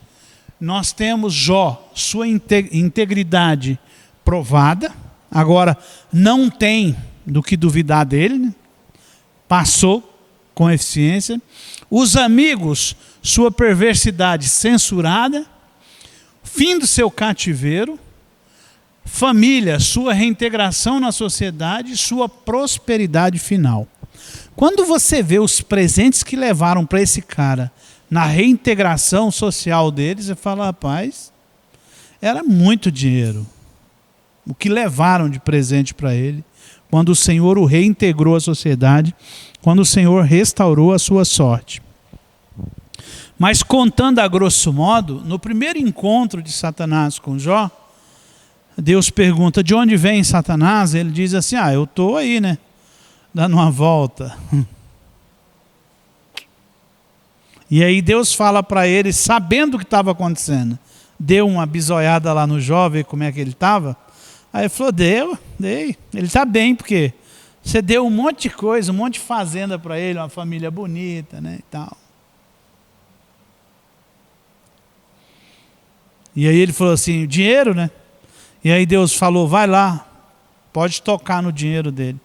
nós temos Jó, sua integridade provada. Agora, não tem do que duvidar dele, né? Passou com eficiência. Os amigos, sua perversidade censurada. Fim do seu cativeiro. Família, sua reintegração na sociedade, sua prosperidade final. Quando você vê os presentes que levaram para esse cara na reintegração social deles, você fala, rapaz, era muito dinheiro. O que levaram de presente para ele, quando o Senhor o reintegrou à sociedade, quando o Senhor restaurou a sua sorte. Mas contando a grosso modo, no primeiro encontro de Satanás com Jó, Deus pergunta, de onde vem Satanás? Ele diz assim, eu estou aí, né, dando uma volta. E aí Deus fala para ele, sabendo o que estava acontecendo, deu uma bisoiada lá no Jó, ver como é que ele estava. Aí ele falou, Dei. Ele está bem, porque você deu um monte de coisa, um monte de fazenda para ele, uma família bonita, né, e tal. E aí ele falou assim, dinheiro, né? E aí Deus falou, vai lá, pode tocar no dinheiro dele.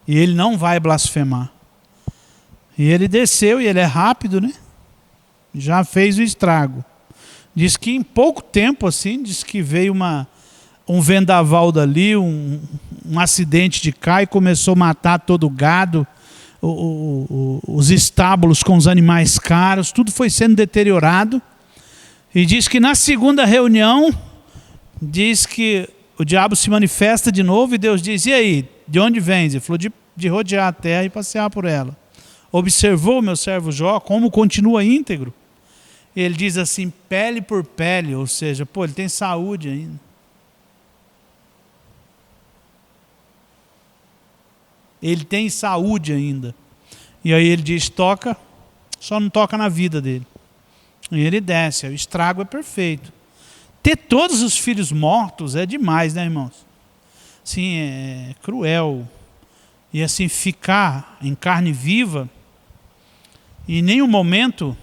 E ele não vai blasfemar. E ele desceu, e ele é rápido, né? Já fez o estrago. Diz que em pouco tempo, assim, diz que veio um vendaval dali, um acidente de carro e começou a matar todo o gado, os estábulos com os animais caros, tudo foi sendo deteriorado. E diz que na segunda reunião, diz que o diabo se manifesta de novo e Deus diz, e aí, de onde vens? Ele falou, de rodear a terra e passear por ela. Observou meu servo Jó, como continua íntegro? Ele diz assim, pele por pele, ou seja, pô, ele tem saúde ainda. Ele tem saúde ainda. E aí ele diz, toca, só não toca na vida dele. E ele desce, o estrago é perfeito. Ter todos os filhos mortos é demais, né, irmãos? Assim, é cruel. E assim, ficar em carne viva, e em nenhum momento,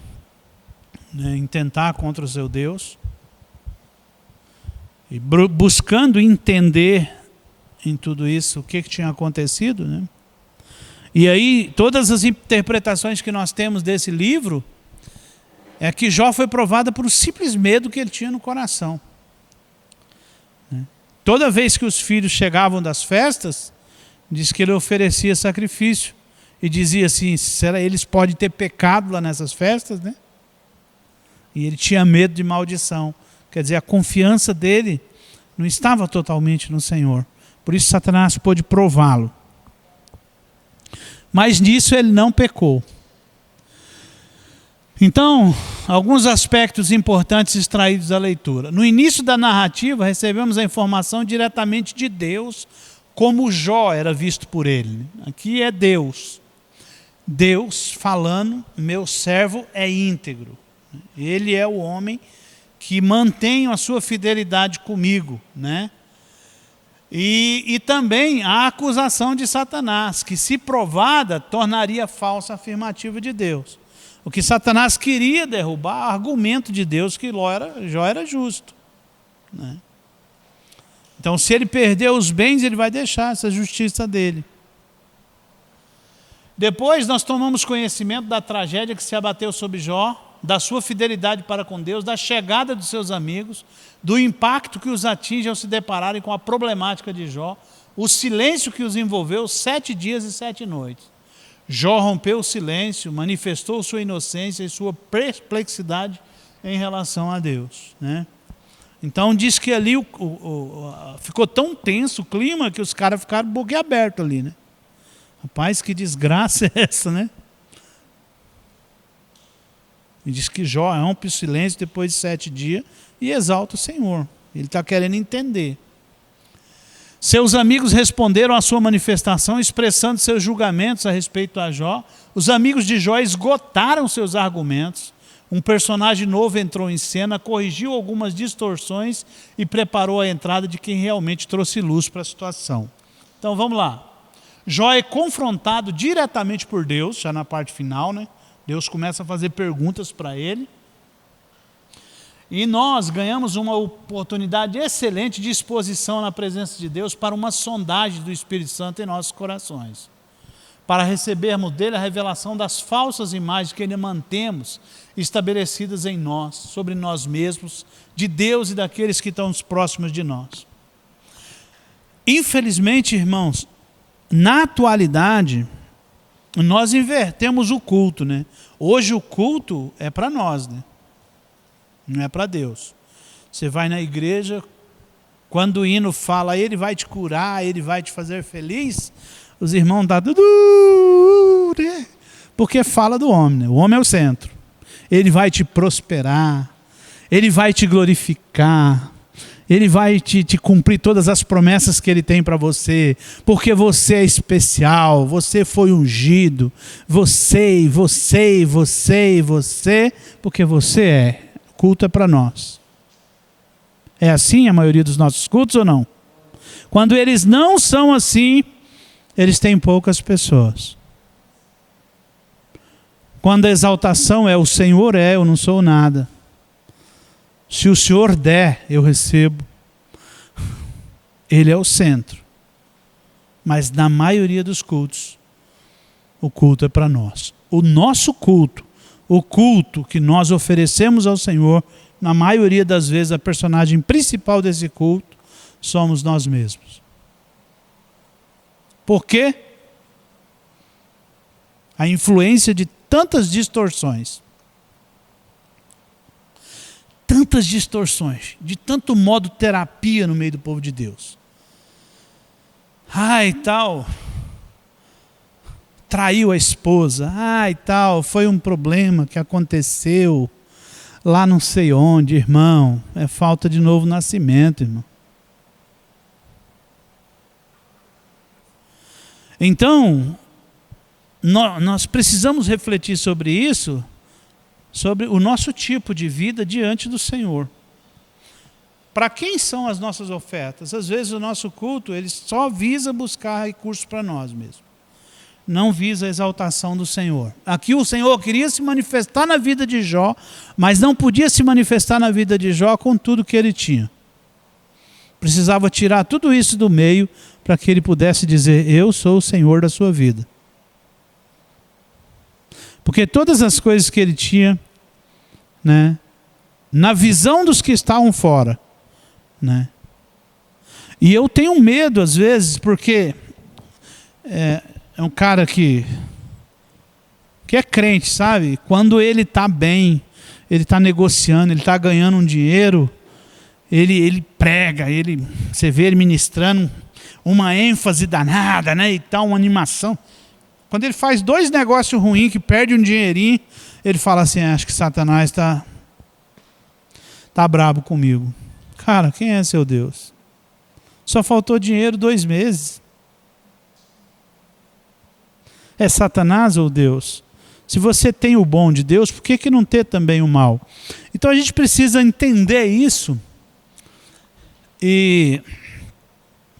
né, intentar contra o seu Deus, e buscando entender em tudo isso o que tinha acontecido, né? E aí, todas as interpretações que nós temos desse livro, é que Jó foi provado por um simples medo que ele tinha no coração. Toda vez que os filhos chegavam das festas, diz que ele oferecia sacrifício. E dizia assim, será eles podem ter pecado lá nessas festas, né? E ele tinha medo de maldição. Quer dizer, a confiança dele não estava totalmente no Senhor. Por isso Satanás pôde prová-lo. Mas nisso ele não pecou. Então, alguns aspectos importantes extraídos da leitura. No início da narrativa, recebemos a informação diretamente de Deus, como Jó era visto por ele. Aqui é Deus. Deus falando, meu servo é íntegro. Ele é o homem que mantém a sua fidelidade comigo, né? E também a acusação de Satanás, que se provada, tornaria falsa a afirmativa de Deus. O que Satanás queria derrubar, argumento de Deus que Jó era justo, né? Então, se ele perder os bens, ele vai deixar essa justiça dele. Depois nós tomamos conhecimento da tragédia que se abateu sobre Jó, da sua fidelidade para com Deus, da chegada dos seus amigos, do impacto que os atinge ao se depararem com a problemática de Jó, o silêncio que os envolveu 7 dias e 7 noites. Jó rompeu o silêncio, manifestou sua inocência e sua perplexidade em relação a Deus, né? Então diz que ali ficou tão tenso o clima que os caras ficaram boquiabertos ali, né? Rapaz, que desgraça é essa, né? E diz que Jó rompe o silêncio depois de 7 dias e exalta o Senhor. Ele está querendo entender. Seus amigos responderam à sua manifestação, expressando seus julgamentos a respeito a Jó. Os amigos de Jó esgotaram seus argumentos. Um personagem novo entrou em cena, corrigiu algumas distorções e preparou a entrada de quem realmente trouxe luz para a situação. Então vamos lá. Jó é confrontado diretamente por Deus, já na parte final, né? Deus começa a fazer perguntas para ele. E nós ganhamos uma oportunidade excelente de exposição na presença de Deus para uma sondagem do Espírito Santo em nossos corações. Para recebermos dele a revelação das falsas imagens que ainda mantemos estabelecidas em nós, sobre nós mesmos, de Deus e daqueles que estão próximos de nós. Infelizmente, irmãos, na atualidade, nós invertemos o culto, né? Hoje o culto é para nós, né? Não é para Deus. Você vai na igreja, quando o hino fala, ele vai te curar, ele vai te fazer feliz, os irmãos dão tudo, né? Porque fala do homem, né? O homem é o centro. Ele vai te prosperar, ele vai te glorificar, ele vai te cumprir todas as promessas que ele tem para você, porque você é especial, você foi ungido, você, porque você é. Culto é para nós. É assim a maioria dos nossos cultos ou não? Quando eles não são assim, eles têm poucas pessoas. Quando a exaltação é o Senhor é, eu não sou nada. Se o Senhor der, eu recebo. Ele é o centro. Mas na maioria dos cultos, o culto é para nós. O nosso culto, o culto que nós oferecemos ao Senhor, na maioria das vezes a personagem principal desse culto somos nós mesmos. Por quê? A influência de tantas distorções. Tantas distorções, de tanto modo terapia no meio do povo de Deus. Ai, tal, traiu a esposa. Ai, tal, foi um problema que aconteceu lá não sei onde, irmão. É falta de novo nascimento, irmão. Então, nós precisamos refletir sobre isso, sobre o nosso tipo de vida diante do Senhor. Para quem são as nossas ofertas? Às vezes o nosso culto ele só visa buscar recursos para nós mesmos. Não visa a exaltação do Senhor. Aqui o Senhor queria se manifestar na vida de Jó, mas não podia se manifestar na vida de Jó com tudo que ele tinha. Precisava tirar tudo isso do meio para que ele pudesse dizer, eu sou o Senhor da sua vida. Porque todas as coisas que ele tinha, né, na visão dos que estavam fora, né? E eu tenho medo às vezes, porque é um cara que é crente, sabe? Quando ele está bem, ele está negociando, ele está ganhando um dinheiro, ele prega, você vê ele ministrando uma ênfase danada, né? E tal, uma animação. Quando ele faz 2 negócios ruins, que perde um dinheirinho, ele fala assim, acho que Satanás está bravo comigo. Cara, quem é seu Deus? Só faltou dinheiro 2 meses. É Satanás ou Deus? Se você tem o bom de Deus, por que não ter também o mal? Então a gente precisa entender isso. E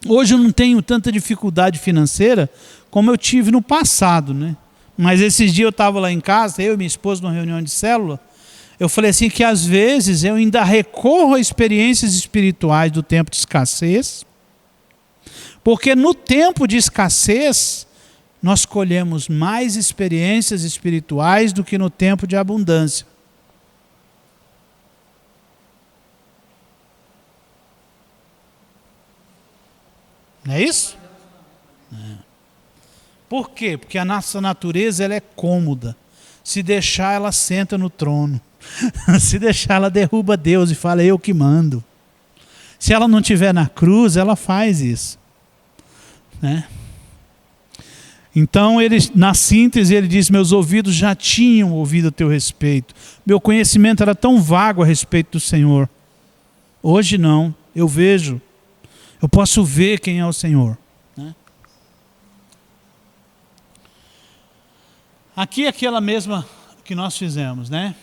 hoje eu não tenho tanta dificuldade financeira como eu tive no passado, né? Mas esses dias eu estava lá em casa, eu e minha esposa numa reunião de célula, eu falei assim que às vezes eu ainda recorro a experiências espirituais do tempo de escassez, porque no tempo de escassez nós colhemos mais experiências espirituais do que no tempo de abundância. Não é isso? É. Por quê? Porque a nossa natureza ela é cômoda. Se deixar, ela senta no trono. Se deixar, ela derruba Deus e fala, eu que mando. Se ela não estiver na cruz, ela faz isso. Né? Então, na síntese, ele diz, meus ouvidos já tinham ouvido a teu respeito. Meu conhecimento era tão vago a respeito do Senhor. Hoje não, eu vejo. Eu posso ver quem é o Senhor. Né? Aqui é aquela mesma que nós fizemos, né?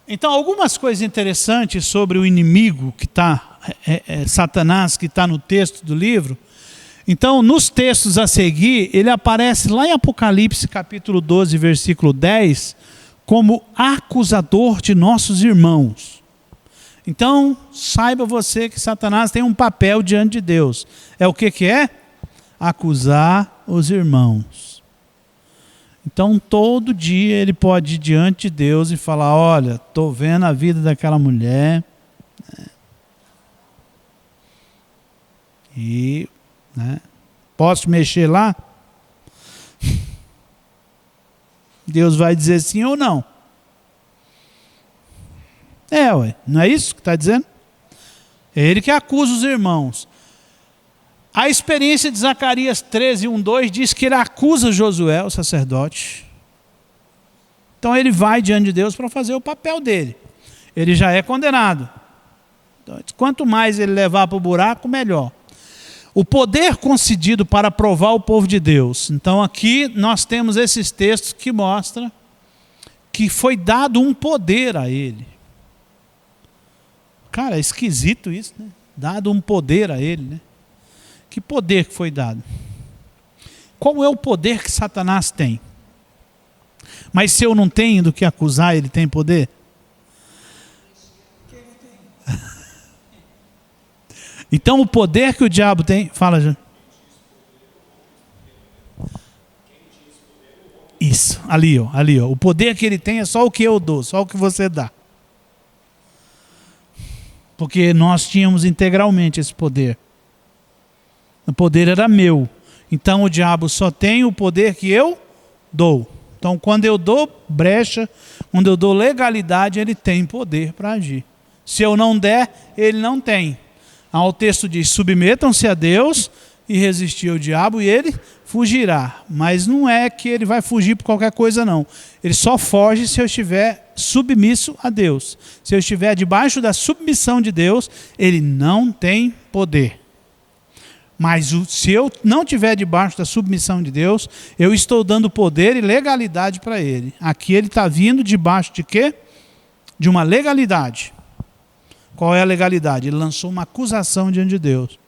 Então, algumas coisas interessantes sobre o inimigo que está, Satanás, que está no texto do livro. Então, nos textos a seguir, ele aparece lá em Apocalipse, capítulo 12, versículo 10, como acusador de nossos irmãos. Então, saiba você que Satanás tem um papel diante de Deus. É o que é? Acusar os irmãos. Então, todo dia ele pode ir diante de Deus e falar, olha, estou vendo a vida daquela mulher. E, né, posso mexer lá? Deus vai dizer sim ou não. Ué, não é isso que está dizendo? É ele que acusa os irmãos. A experiência de Zacarias 13, 1, 2 diz que ele acusa Josué, o sacerdote. Então ele vai diante de Deus para fazer o papel dele. Ele já é condenado. Então, quanto mais ele levar para o buraco, melhor. O poder concedido para provar o povo de Deus. Então aqui nós temos esses textos que mostram que foi dado um poder a ele. Cara, é esquisito isso, né? Dado um poder a ele, né? Que poder que foi dado? Qual é o poder que Satanás tem? Mas se eu não tenho do que acusar, ele tem poder? Então o poder que o diabo tem... Fala, Jean. Isso, ali ó. O poder que ele tem é só o que eu dou, só o que você dá. Porque nós tínhamos integralmente esse poder. O poder era meu. Então o diabo só tem o poder que eu dou. Então quando eu dou brecha, quando eu dou legalidade, ele tem poder para agir. Se eu não der, ele não tem. O texto diz, submetam-se a Deus e resistir ao diabo e ele fugirá. Mas não é que ele vai fugir por qualquer coisa não. Ele só foge se eu estiver submisso a Deus. Se eu estiver debaixo da submissão de Deus, ele não tem poder. Mas se eu não estiver debaixo da submissão de Deus, eu estou dando poder e legalidade para ele. Aqui ele está vindo debaixo de quê? De uma legalidade. Qual é a legalidade? Ele lançou uma acusação diante de Deus,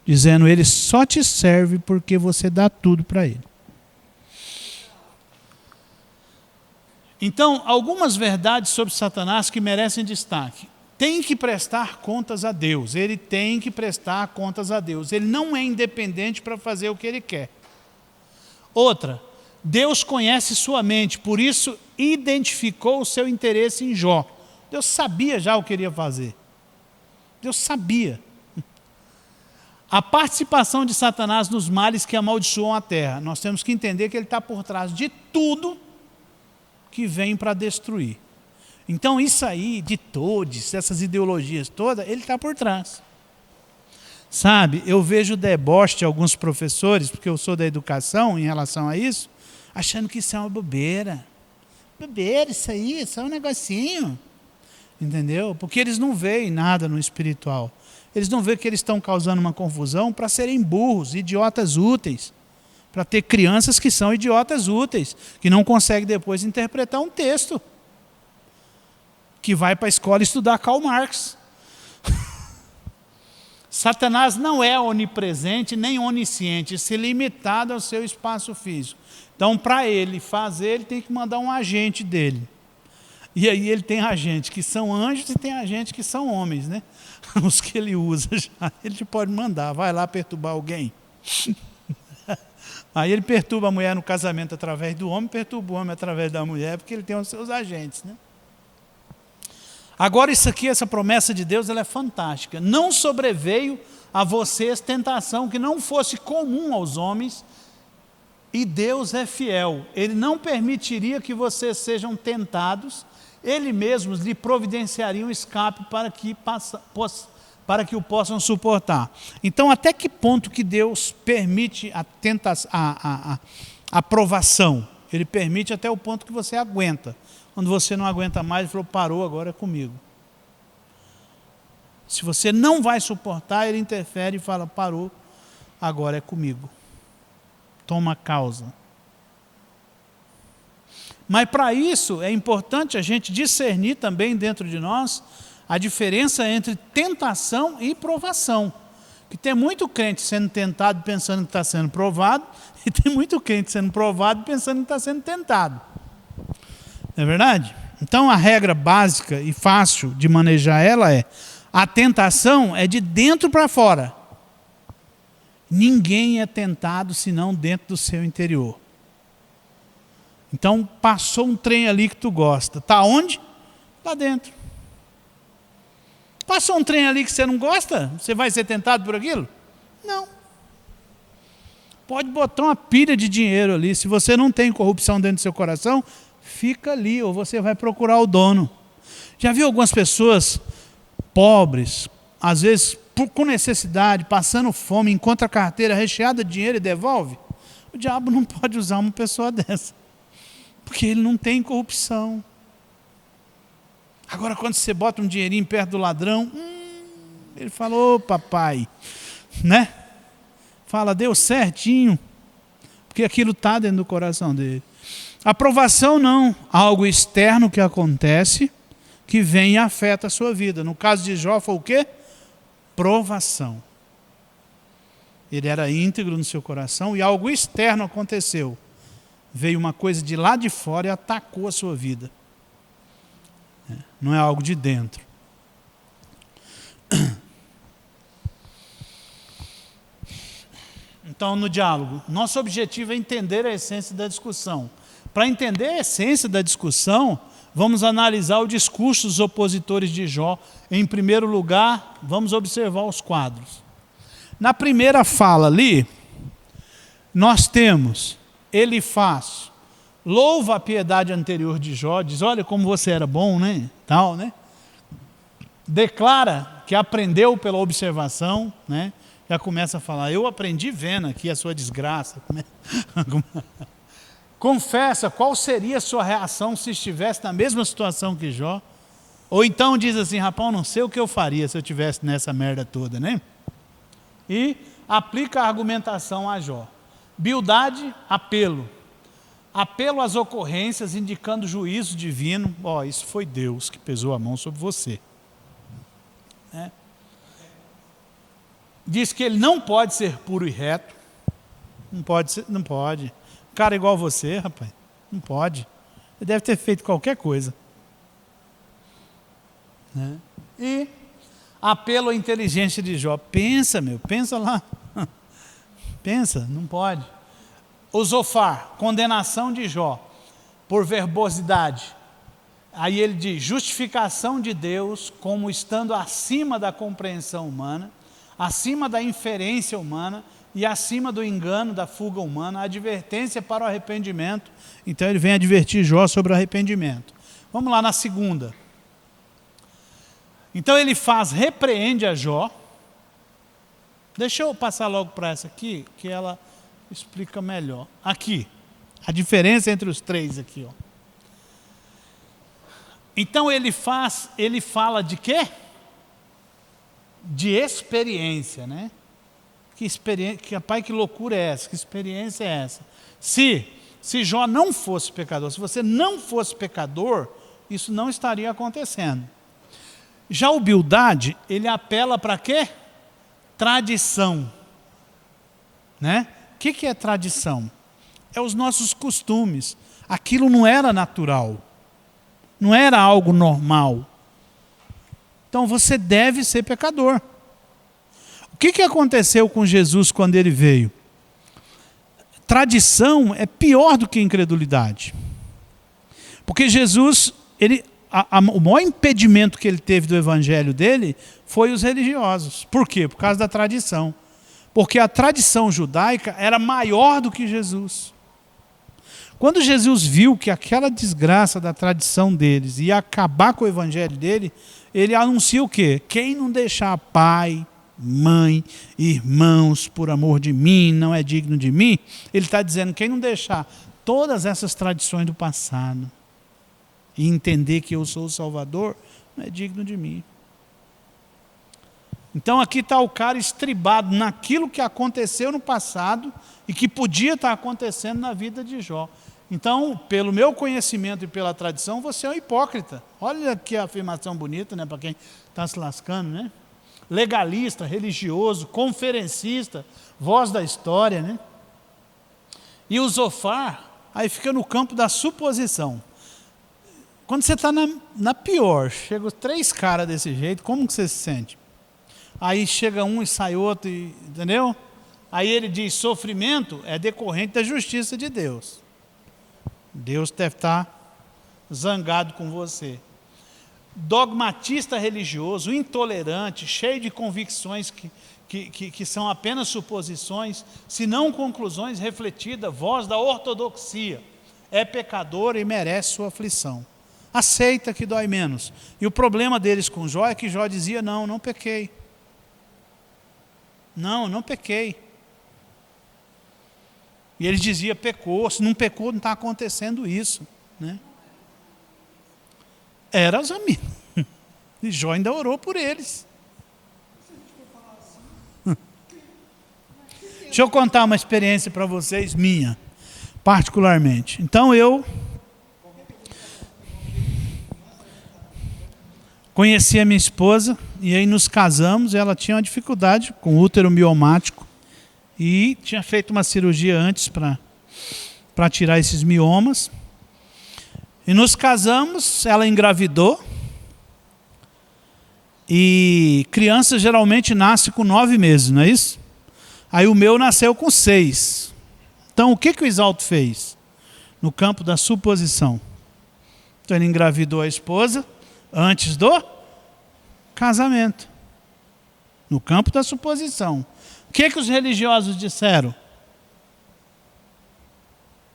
dizendo, ele só te serve porque você dá tudo para ele. Então, algumas verdades sobre Satanás que merecem destaque. Tem que prestar contas a Deus. Ele tem que prestar contas a Deus. Ele não é independente para fazer o que ele quer. Outra, Deus conhece sua mente, por isso identificou o seu interesse em Jó. Deus sabia já o que ele ia fazer. Deus sabia. A participação de Satanás nos males que amaldiçoam a terra. Nós temos que entender que ele está por trás de tudo que vem para destruir. Então isso aí, de todos, essas ideologias todas, ele está por trás. Sabe, eu vejo o deboche de alguns professores, porque eu sou da educação em relação a isso, achando que isso é uma bobeira. Bobeira isso aí, isso é um negocinho. Entendeu? Porque eles não veem nada no espiritual. Eles não veem que eles estão causando uma confusão para serem burros, idiotas úteis. Para ter crianças que são idiotas úteis, que não conseguem depois interpretar um texto. Que vai para a escola estudar Karl Marx. Satanás não é onipresente nem onisciente, isso é limitado ao seu espaço físico. Então, para ele fazer, ele tem que mandar um agente dele. E aí ele tem agentes que são anjos e tem agentes que são homens, né? Os que ele usa já, ele pode mandar, vai lá perturbar alguém. Aí ele perturba a mulher no casamento através do homem, perturba o homem através da mulher, porque ele tem os seus agentes, né? Agora isso aqui, essa promessa de Deus, ela é fantástica. Não sobreveio a vocês tentação que não fosse comum aos homens, e Deus é fiel. Ele não permitiria que vocês sejam tentados, Ele mesmo lhe providenciaria um escape para que o possam suportar. Então, até que ponto que Deus permite a provação? Ele permite até o ponto que você aguenta. Quando você não aguenta mais, ele falou, parou, agora é comigo. Se você não vai suportar, ele interfere e fala, parou, agora é comigo. Toma causa. Mas para isso é importante a gente discernir também dentro de nós a diferença entre tentação e provação. Que tem muito crente sendo tentado pensando que está sendo provado, e tem muito crente sendo provado pensando que está sendo tentado. Não é verdade? Então a regra básica e fácil de manejar ela é, a tentação é de dentro para fora. Ninguém é tentado senão dentro do seu interior. Então passou um trem ali que tu gosta. Está onde? Lá dentro. Passou um trem ali que você não gosta? Você vai ser tentado por aquilo? Não. Pode botar uma pilha de dinheiro ali. Se você não tem corrupção dentro do seu coração, fica ali, ou você vai procurar o dono. Já viu algumas pessoas pobres, às vezes com necessidade, passando fome, encontra a carteira recheada de dinheiro e devolve? O diabo não pode usar uma pessoa dessa, porque ele não tem corrupção. Agora, quando você bota um dinheirinho perto do ladrão, ele fala, ô papai, né? Fala, deu certinho, porque aquilo está dentro do coração dele. Aprovação não, algo externo que acontece, que vem e afeta a sua vida. No caso de Jó foi o quê? Provação. Ele era íntegro no seu coração e algo externo aconteceu. Veio uma coisa de lá de fora e atacou a sua vida. Não é algo de dentro. Então, no diálogo, nosso objetivo é entender a essência da discussão. Para entender a essência da discussão, vamos analisar o discurso dos opositores de Jó. Em primeiro lugar, vamos observar os quadros. Na primeira fala ali, nós temos Elifaz, louva a piedade anterior de Jó, diz, olha como você era bom, né? Tal, né? Declara que aprendeu pela observação, né? Já começa a falar, eu aprendi vendo aqui a sua desgraça. Confessa qual seria a sua reação se estivesse na mesma situação que Jó. Ou então diz assim, rapaz, eu não sei o que eu faria se eu estivesse nessa merda toda, né? E aplica a argumentação a Jó. Bildade, apelo. Apelo às ocorrências, indicando juízo divino. Isso foi Deus que pesou a mão sobre você. Diz que ele não pode ser puro e reto. Não pode ser, não pode. Cara igual você, rapaz, não pode. Ele deve ter feito qualquer coisa. E apelo à inteligência de Jó. Pensa, pensa lá. Pensa, não pode. O Zofar, condenação de Jó por verbosidade. Aí ele diz, justificação de Deus como estando acima da compreensão humana, acima da inferência humana e acima do engano, da fuga humana, a advertência para o arrependimento. Então ele vem advertir Jó sobre o arrependimento. Vamos lá na segunda. Então ele repreende a Jó. Deixa eu passar logo para essa aqui, que ela explica melhor. Aqui, a diferença entre os três aqui. Então ele fala de quê? De experiência, né? Que experiência, pai, que loucura é essa? Que experiência é essa? Se Jó não fosse pecador, se você não fosse pecador, isso não estaria acontecendo. Já o Bildade, ele apela para quê? Tradição. Né? O que é tradição? É os nossos costumes. Aquilo não era natural. Não era algo normal. Então você deve ser pecador. O que aconteceu com Jesus quando ele veio? Tradição é pior do que incredulidade. Porque Jesus, o maior impedimento que ele teve do evangelho dele foi os religiosos. Por quê? Por causa da tradição. Porque a tradição judaica era maior do que Jesus. Quando Jesus viu que aquela desgraça da tradição deles ia acabar com o evangelho dele, ele anuncia o quê? Quem não deixar pai, mãe, irmãos, por amor de mim, não é digno de mim. Ele está dizendo, quem não deixar todas essas tradições do passado e entender que eu sou o Salvador, não é digno de mim. Então aqui está o cara estribado naquilo que aconteceu no passado e que podia estar acontecendo na vida de Jó. Então, pelo meu conhecimento e pela tradição, você é um hipócrita. Olha que afirmação bonita, né, para quem está se lascando, né? Legalista, religioso, conferencista, voz da história, né? E o Zofar, aí fica no campo da suposição. Quando você está na pior, chegam 3 caras desse jeito, como que você se sente? Aí chega um e sai outro, entendeu? Aí ele diz, sofrimento é decorrente da justiça de Deus. Deus deve estar zangado com você. Dogmatista religioso, intolerante, cheio de convicções que são apenas suposições, se não conclusões refletidas, voz da ortodoxia. É pecador e merece sua aflição. Aceita que dói menos. E o problema deles com Jó é que Jó dizia, não pequei. Não pequei. E ele dizia, pecou. Se não pecou, não está acontecendo isso. Né? Era os amigos. E Jó ainda orou por eles. Deixa eu contar uma experiência para vocês, minha, particularmente. Então eu conheci a minha esposa e aí nos casamos. Ela tinha uma dificuldade com útero miomático. e tinha feito uma cirurgia antes para tirar esses miomas. E nos casamos, ela engravidou. E criança geralmente nasce com 9 meses, não é isso? Aí o meu nasceu com 6. Então o que o Isalto fez? No campo da suposição. Então ele engravidou a esposa antes do casamento. No campo da suposição. O que os religiosos disseram?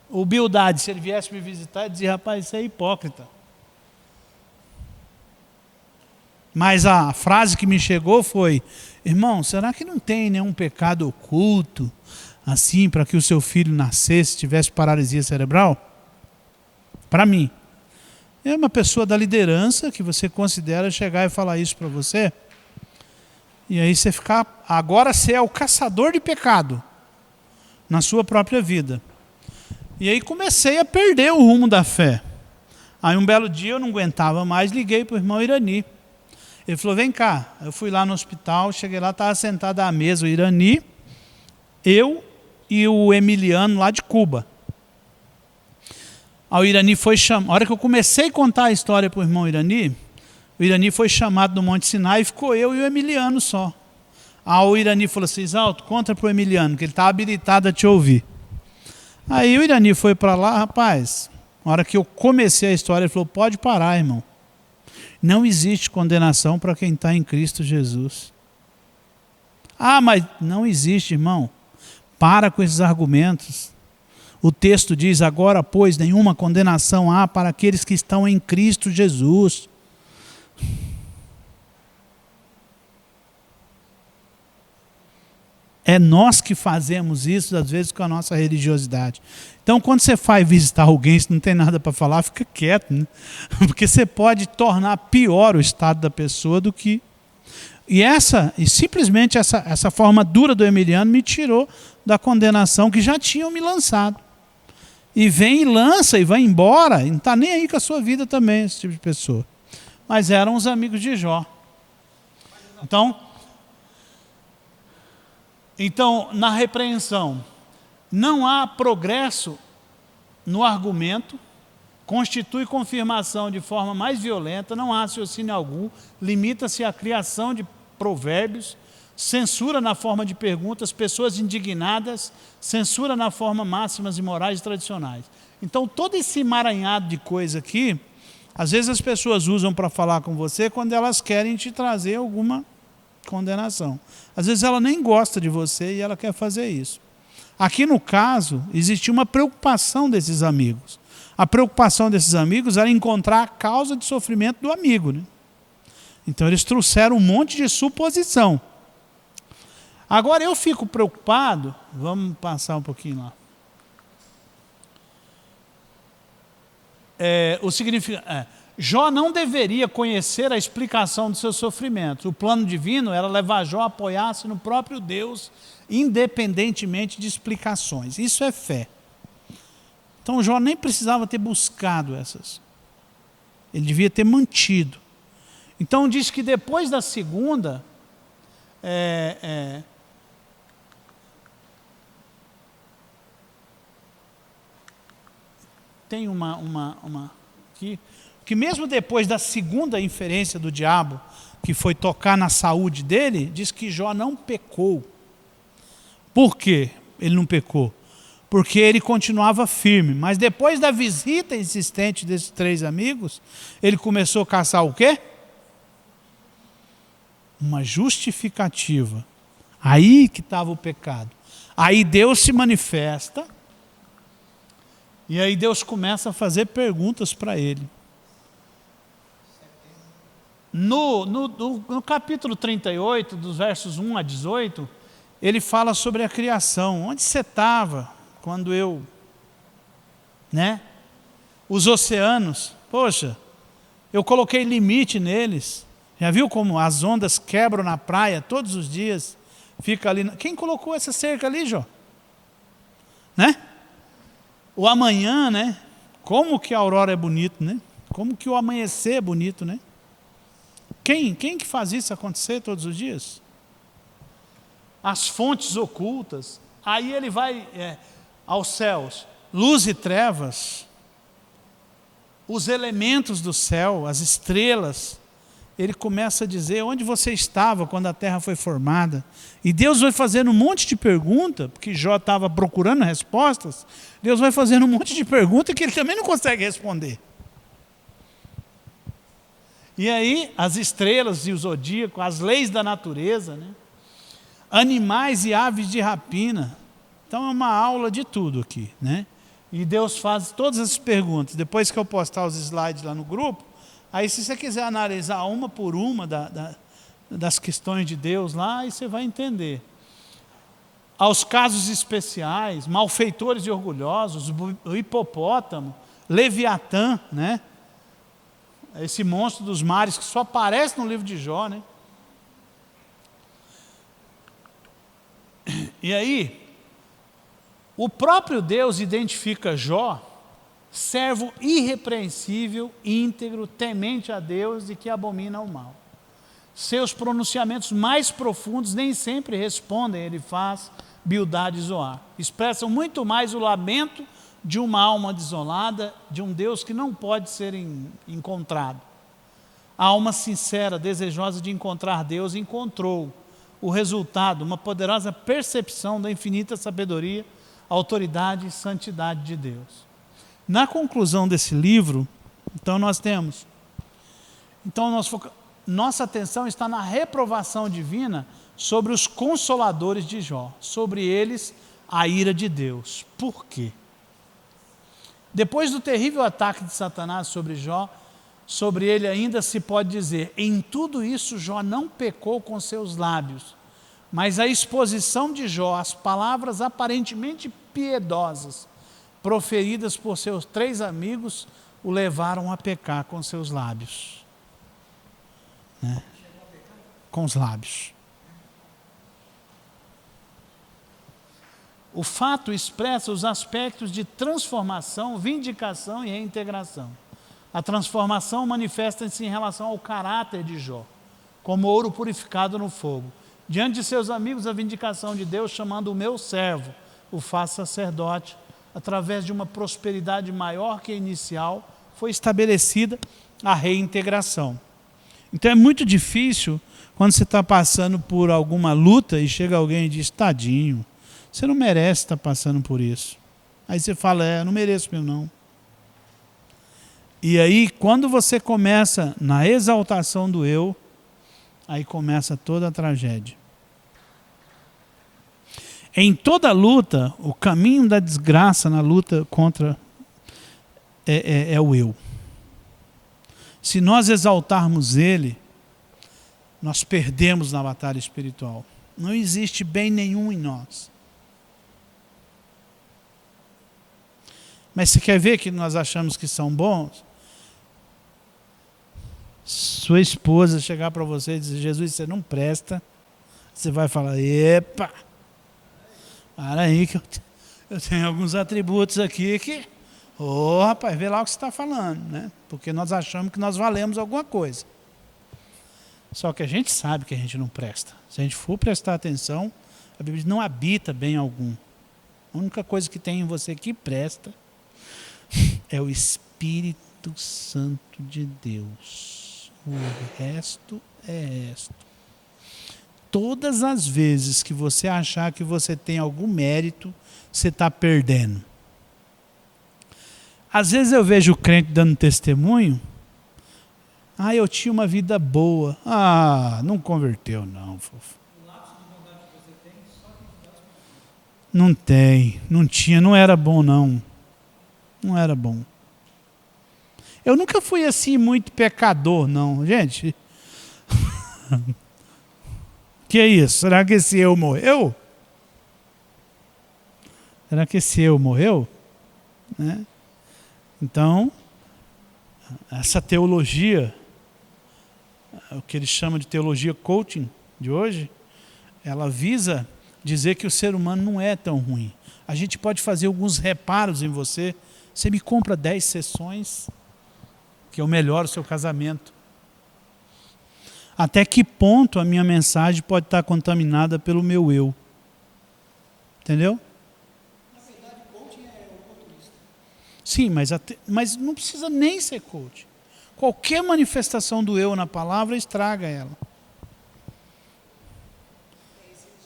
O Bildade, se ele viesse me visitar, dizia: rapaz, isso é hipócrita. Mas a frase que me chegou foi: irmão, será que não tem nenhum pecado oculto, assim, para que o seu filho nascesse, tivesse paralisia cerebral? Para mim. É uma pessoa da liderança que você considera chegar e falar isso para você. E aí você ficar... Agora você é o caçador de pecado na sua própria vida. E aí comecei a perder o rumo da fé. Aí um belo dia eu não aguentava mais, liguei para o irmão Irani. Ele falou: vem cá. Eu fui lá no hospital, cheguei lá, estava sentado à mesa o Irani, eu e o Emiliano lá de Cuba. Aí o Irani foi chamado. A hora que eu comecei a contar a história para o irmão Irani, o Irani foi chamado no Monte Sinai e ficou eu e o Emiliano só. Aí o Irani falou assim: Isalto, conta para o Emiliano, que ele está habilitado a te ouvir. Aí o Irani foi para lá, rapaz, na hora que eu comecei a história, ele falou: pode parar, irmão. Não existe condenação para quem está em Cristo Jesus. Ah, mas não existe, irmão. Para com esses argumentos. O texto diz: agora, pois, nenhuma condenação há para aqueles que estão em Cristo Jesus. É nós que fazemos isso, às vezes, com a nossa religiosidade. Então, quando você vai visitar alguém, se não tem nada para falar, fica quieto, né? Porque você pode tornar pior o estado da pessoa do que... E simplesmente essa forma dura do Emiliano me tirou da condenação que já tinham me lançado. E vem e lança e vai embora, e não está nem aí com a sua vida também, esse tipo de pessoa. Mas eram os amigos de Jó. Então, na repreensão, não há progresso no argumento, constitui confirmação de forma mais violenta, não há raciocínio algum, limita-se à criação de provérbios, censura na forma de perguntas, pessoas indignadas, censura na forma máximas e morais tradicionais. Então, todo esse emaranhado de coisa aqui, às vezes as pessoas usam para falar com você quando elas querem te trazer alguma condenação. Às vezes ela nem gosta de você e ela quer fazer isso. Aqui no caso, existia uma preocupação desses amigos. A preocupação desses amigos era encontrar a causa de sofrimento do amigo, né? Então eles trouxeram um monte de suposição. Agora eu fico preocupado, vamos passar um pouquinho lá. Jó não deveria conhecer a explicação do seu sofrimento. O plano divino era levar Jó a apoiar-se no próprio Deus, independentemente de explicações. Isso é fé. Então Jó nem precisava ter buscado essas. Ele devia ter mantido. Então diz que depois da segunda, tem uma aqui, que mesmo depois da segunda inferência do diabo, que foi tocar na saúde dele, diz que Jó não pecou. Por quê ele não pecou? Porque ele continuava firme. Mas depois da visita insistente desses 3 amigos, ele começou a caçar o quê? Uma justificativa. Aí que estava o pecado. Aí Deus se manifesta, e aí Deus começa a fazer perguntas para ele. No capítulo 38, dos versos 1 a 18, ele fala sobre a criação. Onde você estava quando eu... Os oceanos, poxa, eu coloquei limite neles. Já viu como as ondas quebram na praia todos os dias? Fica ali... Quem colocou essa cerca ali, Jó? O amanhã, Como que a aurora é bonito, Como que o amanhecer é bonito, Quem que faz isso acontecer todos os dias? As fontes ocultas. Aí ele vai aos céus, luz e trevas, os elementos do céu, as estrelas. Ele começa a dizer onde você estava quando a terra foi formada. E Deus vai fazendo um monte de perguntas, porque Jó estava procurando respostas. Deus vai fazendo um monte de perguntas que ele também não consegue responder. E aí, as estrelas e o zodíaco, as leis da natureza, né? Animais e aves de rapina. Então é uma aula de tudo aqui, né? E Deus faz todas essas perguntas. Depois que eu postar os slides lá no grupo, aí se você quiser analisar uma por uma das questões de Deus lá, aí você vai entender. Aos casos especiais, malfeitores e orgulhosos, o hipopótamo, Leviatã, né? Esse monstro dos mares que só aparece no livro de Jó, né? E aí, o próprio Deus identifica Jó, servo irrepreensível, íntegro, temente a Deus e que abomina o mal. Seus pronunciamentos mais profundos nem sempre respondem, ele faz Bildade e Zoar. Expressam muito mais o lamento de uma alma desolada, de um Deus que não pode ser encontrado. A alma sincera, desejosa de encontrar Deus, encontrou o resultado, uma poderosa percepção da infinita sabedoria, autoridade e santidade de Deus. Na conclusão desse livro, então nós temos, nossa atenção está na reprovação divina sobre os consoladores de Jó, sobre eles a ira de Deus. Por quê? Depois do terrível ataque de Satanás sobre Jó, sobre ele ainda se pode dizer, em tudo isso Jó não pecou com seus lábios, mas a exposição de Jó às palavras aparentemente piedosas, proferidas por seus 3 amigos, o levaram a pecar com seus lábios. Né? Com os lábios. O fato expressa os aspectos de transformação, vindicação e reintegração. A transformação manifesta-se em relação ao caráter de Jó, como ouro purificado no fogo. Diante de seus amigos, a vindicação de Deus, chamando o meu servo, o faz sacerdote, através de uma prosperidade maior que a inicial, foi estabelecida a reintegração. Então é muito difícil quando você está passando por alguma luta e chega alguém e diz, tadinho, você não merece estar passando por isso. Aí você fala, não mereço mesmo não. E aí, quando você começa na exaltação do eu, aí começa toda a tragédia. Em toda luta, o caminho da desgraça na luta contra é o eu. Se nós exaltarmos ele, nós perdemos na batalha espiritual. Não existe bem nenhum em nós. Mas você quer ver que nós achamos que são bons? Sua esposa chegar para você e dizer, Jesus, você não presta. Você vai falar, epa, para aí que eu tenho alguns atributos aqui que, rapaz, vê lá o que você está falando, né? Porque nós achamos que nós valemos alguma coisa. Só que a gente sabe que a gente não presta. Se a gente for prestar atenção, a Bíblia diz, não habita bem algum. A única coisa que tem em você que presta é o Espírito Santo de Deus. O resto é resto. Todas as vezes que você achar que você tem algum mérito, você está perdendo. Às vezes eu vejo o crente dando testemunho, eu tinha uma vida boa. Não converteu não, fofo. Não tem, não tinha, não era bom não. Não era bom. Eu nunca fui assim muito pecador, não. Gente, que é isso? Será que esse eu morreu? Será que esse eu morreu? Né? Então, essa teologia, o que eles chamam de teologia coaching de hoje, ela visa dizer que o ser humano não é tão ruim. A gente pode fazer alguns reparos em você. Você me compra 10 sessões, que eu melhoro o seu casamento. Até que ponto a minha mensagem pode estar contaminada pelo meu eu? Entendeu? Sim, mas não precisa nem ser coach. Qualquer manifestação do eu na palavra estraga ela.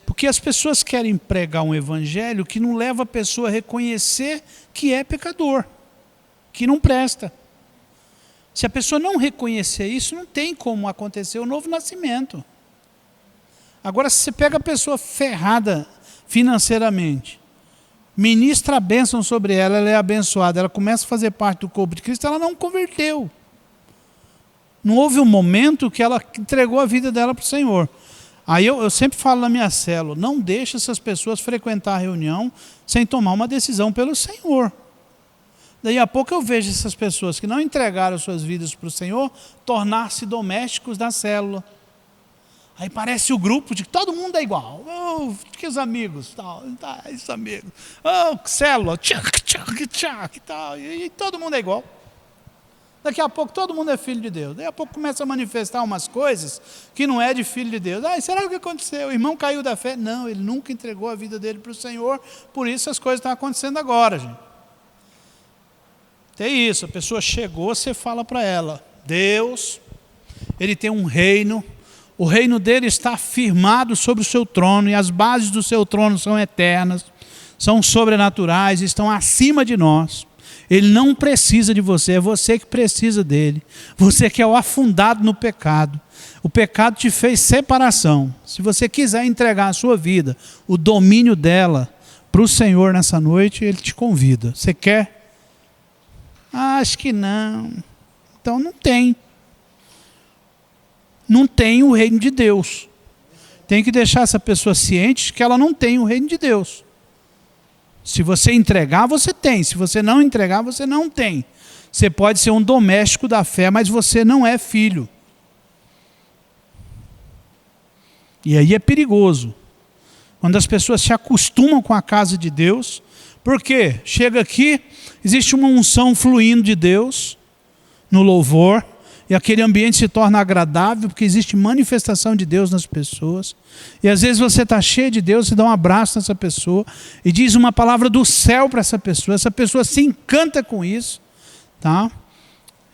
Porque as pessoas querem pregar um evangelho que não leva a pessoa a reconhecer que é pecador, que não presta. Se a pessoa não reconhecer isso, não tem como acontecer o novo nascimento. Agora, se você pega a pessoa ferrada financeiramente, ministra a bênção sobre ela, ela é abençoada, ela começa a fazer parte do corpo de Cristo, ela não converteu. Não houve um momento que ela entregou a vida dela para o Senhor. Aí eu sempre falo na minha célula, não deixe essas pessoas frequentar a reunião sem tomar uma decisão pelo Senhor. Daí a pouco eu vejo essas pessoas que não entregaram suas vidas para o Senhor tornar-se domésticos da célula. Aí parece o grupo de que todo mundo é igual. Oh, que os amigos, tal, os amigos. Oh, célula, tchac, tal. E todo mundo é igual. Daqui a pouco todo mundo é filho de Deus. Daqui a pouco começa a manifestar umas coisas que não é de filho de Deus. Será que aconteceu? O irmão caiu da fé? Não, ele nunca entregou a vida dele para o Senhor. Por isso as coisas estão acontecendo agora, gente. Tem isso, a pessoa chegou, você fala para ela, Deus, Ele tem um reino, o reino dele está firmado sobre o seu trono, e as bases do seu trono são eternas, são sobrenaturais, estão acima de nós. Ele não precisa de você, é você que precisa dele. Você que é o afundado no pecado. O pecado te fez separação. Se você quiser entregar a sua vida, o domínio dela para o Senhor nessa noite, Ele te convida. Você quer? Acho que não. Então não tem. Não tem o reino de Deus. Tem que deixar essa pessoa ciente que ela não tem o reino de Deus. Se você entregar, você tem. Se você não entregar, você não tem. Você pode ser um doméstico da fé, mas você não é filho. E aí é perigoso. Quando as pessoas se acostumam com a casa de Deus, porque chega aqui, existe uma unção fluindo de Deus no louvor, e aquele ambiente se torna agradável, porque existe manifestação de Deus nas pessoas. E às vezes você está cheio de Deus, você dá um abraço nessa pessoa, e diz uma palavra do céu para essa pessoa se encanta com isso, tá?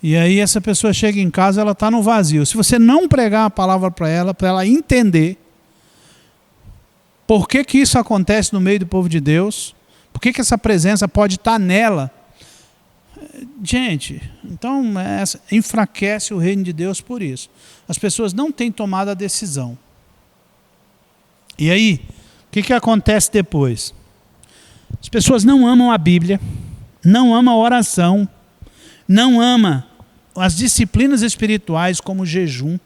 E aí essa pessoa chega em casa, ela está no vazio. Se você não pregar a palavra para ela entender por que isso acontece no meio do povo de Deus, por que essa presença pode estar nela, gente, então enfraquece o reino de Deus por isso. As pessoas não têm tomado a decisão. E aí, o que acontece depois? As pessoas não amam a Bíblia, não amam a oração, não amam as disciplinas espirituais como o jejum.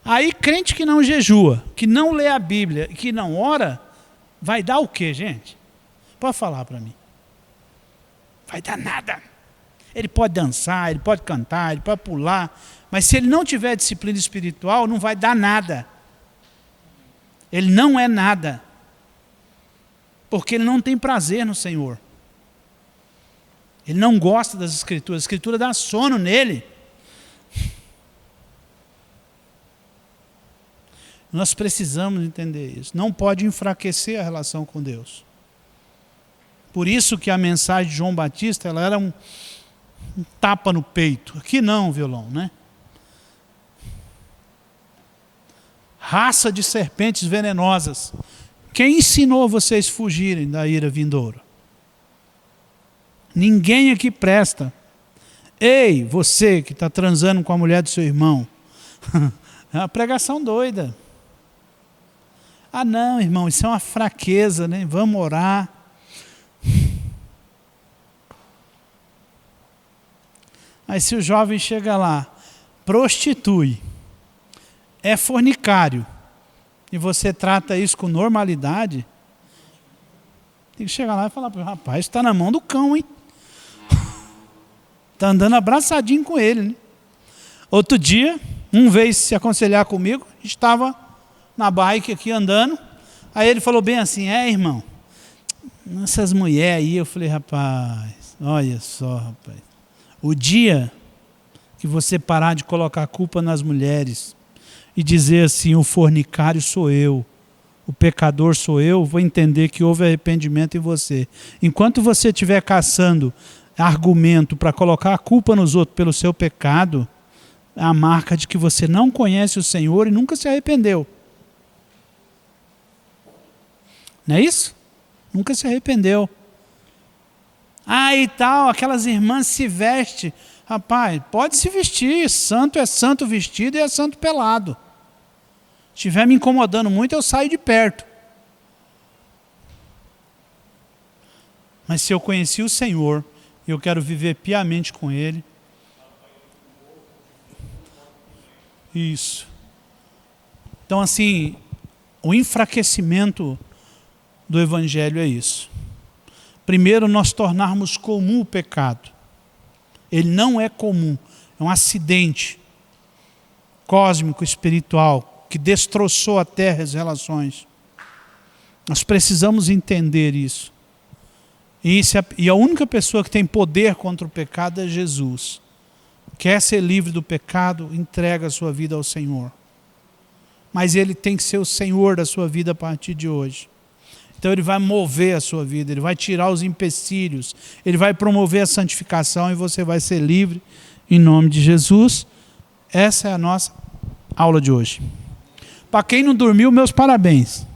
Aí crente que não jejua, que não lê a Bíblia, que não ora, vai dar o quê, gente? Pode falar para mim. Vai dar nada. Ele pode dançar, ele pode cantar, ele pode pular, mas se ele não tiver disciplina espiritual, não vai dar nada. Ele não é nada. Porque ele não tem prazer no Senhor. Ele não gosta das Escrituras. A Escritura dá sono nele. Nós precisamos entender isso. Não pode enfraquecer a relação com Deus. Por isso que a mensagem de João Batista, ela era um tapa no peito. Aqui não, violão, né? Raça de serpentes venenosas. Quem ensinou vocês a fugirem da ira vindoura? Ninguém aqui presta. Ei, você que está transando com a mulher do seu irmão. É uma pregação doida. Ah não, irmão, isso é uma fraqueza, né? Vamos orar. Aí se o jovem chega lá, prostitui, é fornicário, e você trata isso com normalidade, tem que chegar lá e falar para o rapaz, está na mão do cão, hein? Está andando abraçadinho com ele, né? Outro dia, veio se aconselhar comigo, estava na bike aqui andando, aí ele falou bem assim, irmão, essas mulheres aí, eu falei, rapaz, olha só, rapaz, o dia que você parar de colocar a culpa nas mulheres e dizer assim, o fornicário sou eu, o pecador sou eu, vou entender que houve arrependimento em você. Enquanto você estiver caçando argumento para colocar a culpa nos outros pelo seu pecado, é a marca de que você não conhece o Senhor e nunca se arrependeu. Não é isso? Nunca se arrependeu. Ah, e tal, aquelas irmãs se vestem. Rapaz, pode se vestir, santo é santo vestido e é santo pelado. Se estiver me incomodando muito, eu saio de perto. Mas se eu conheci o Senhor, e eu quero viver piamente com Ele. Isso. Então, assim, o enfraquecimento do Evangelho é isso. Primeiro, nós tornarmos comum o pecado. Ele não é comum, é um acidente cósmico, espiritual, que destroçou a terra e as relações. Nós precisamos entender isso. E a única pessoa que tem poder contra o pecado é Jesus. Quer ser livre do pecado, entrega a sua vida ao Senhor. Mas Ele tem que ser o Senhor da sua vida a partir de hoje. Então Ele vai mover a sua vida, Ele vai tirar os empecilhos, Ele vai promover a santificação e você vai ser livre em nome de Jesus. Essa é a nossa aula de hoje. Para quem não dormiu, meus parabéns.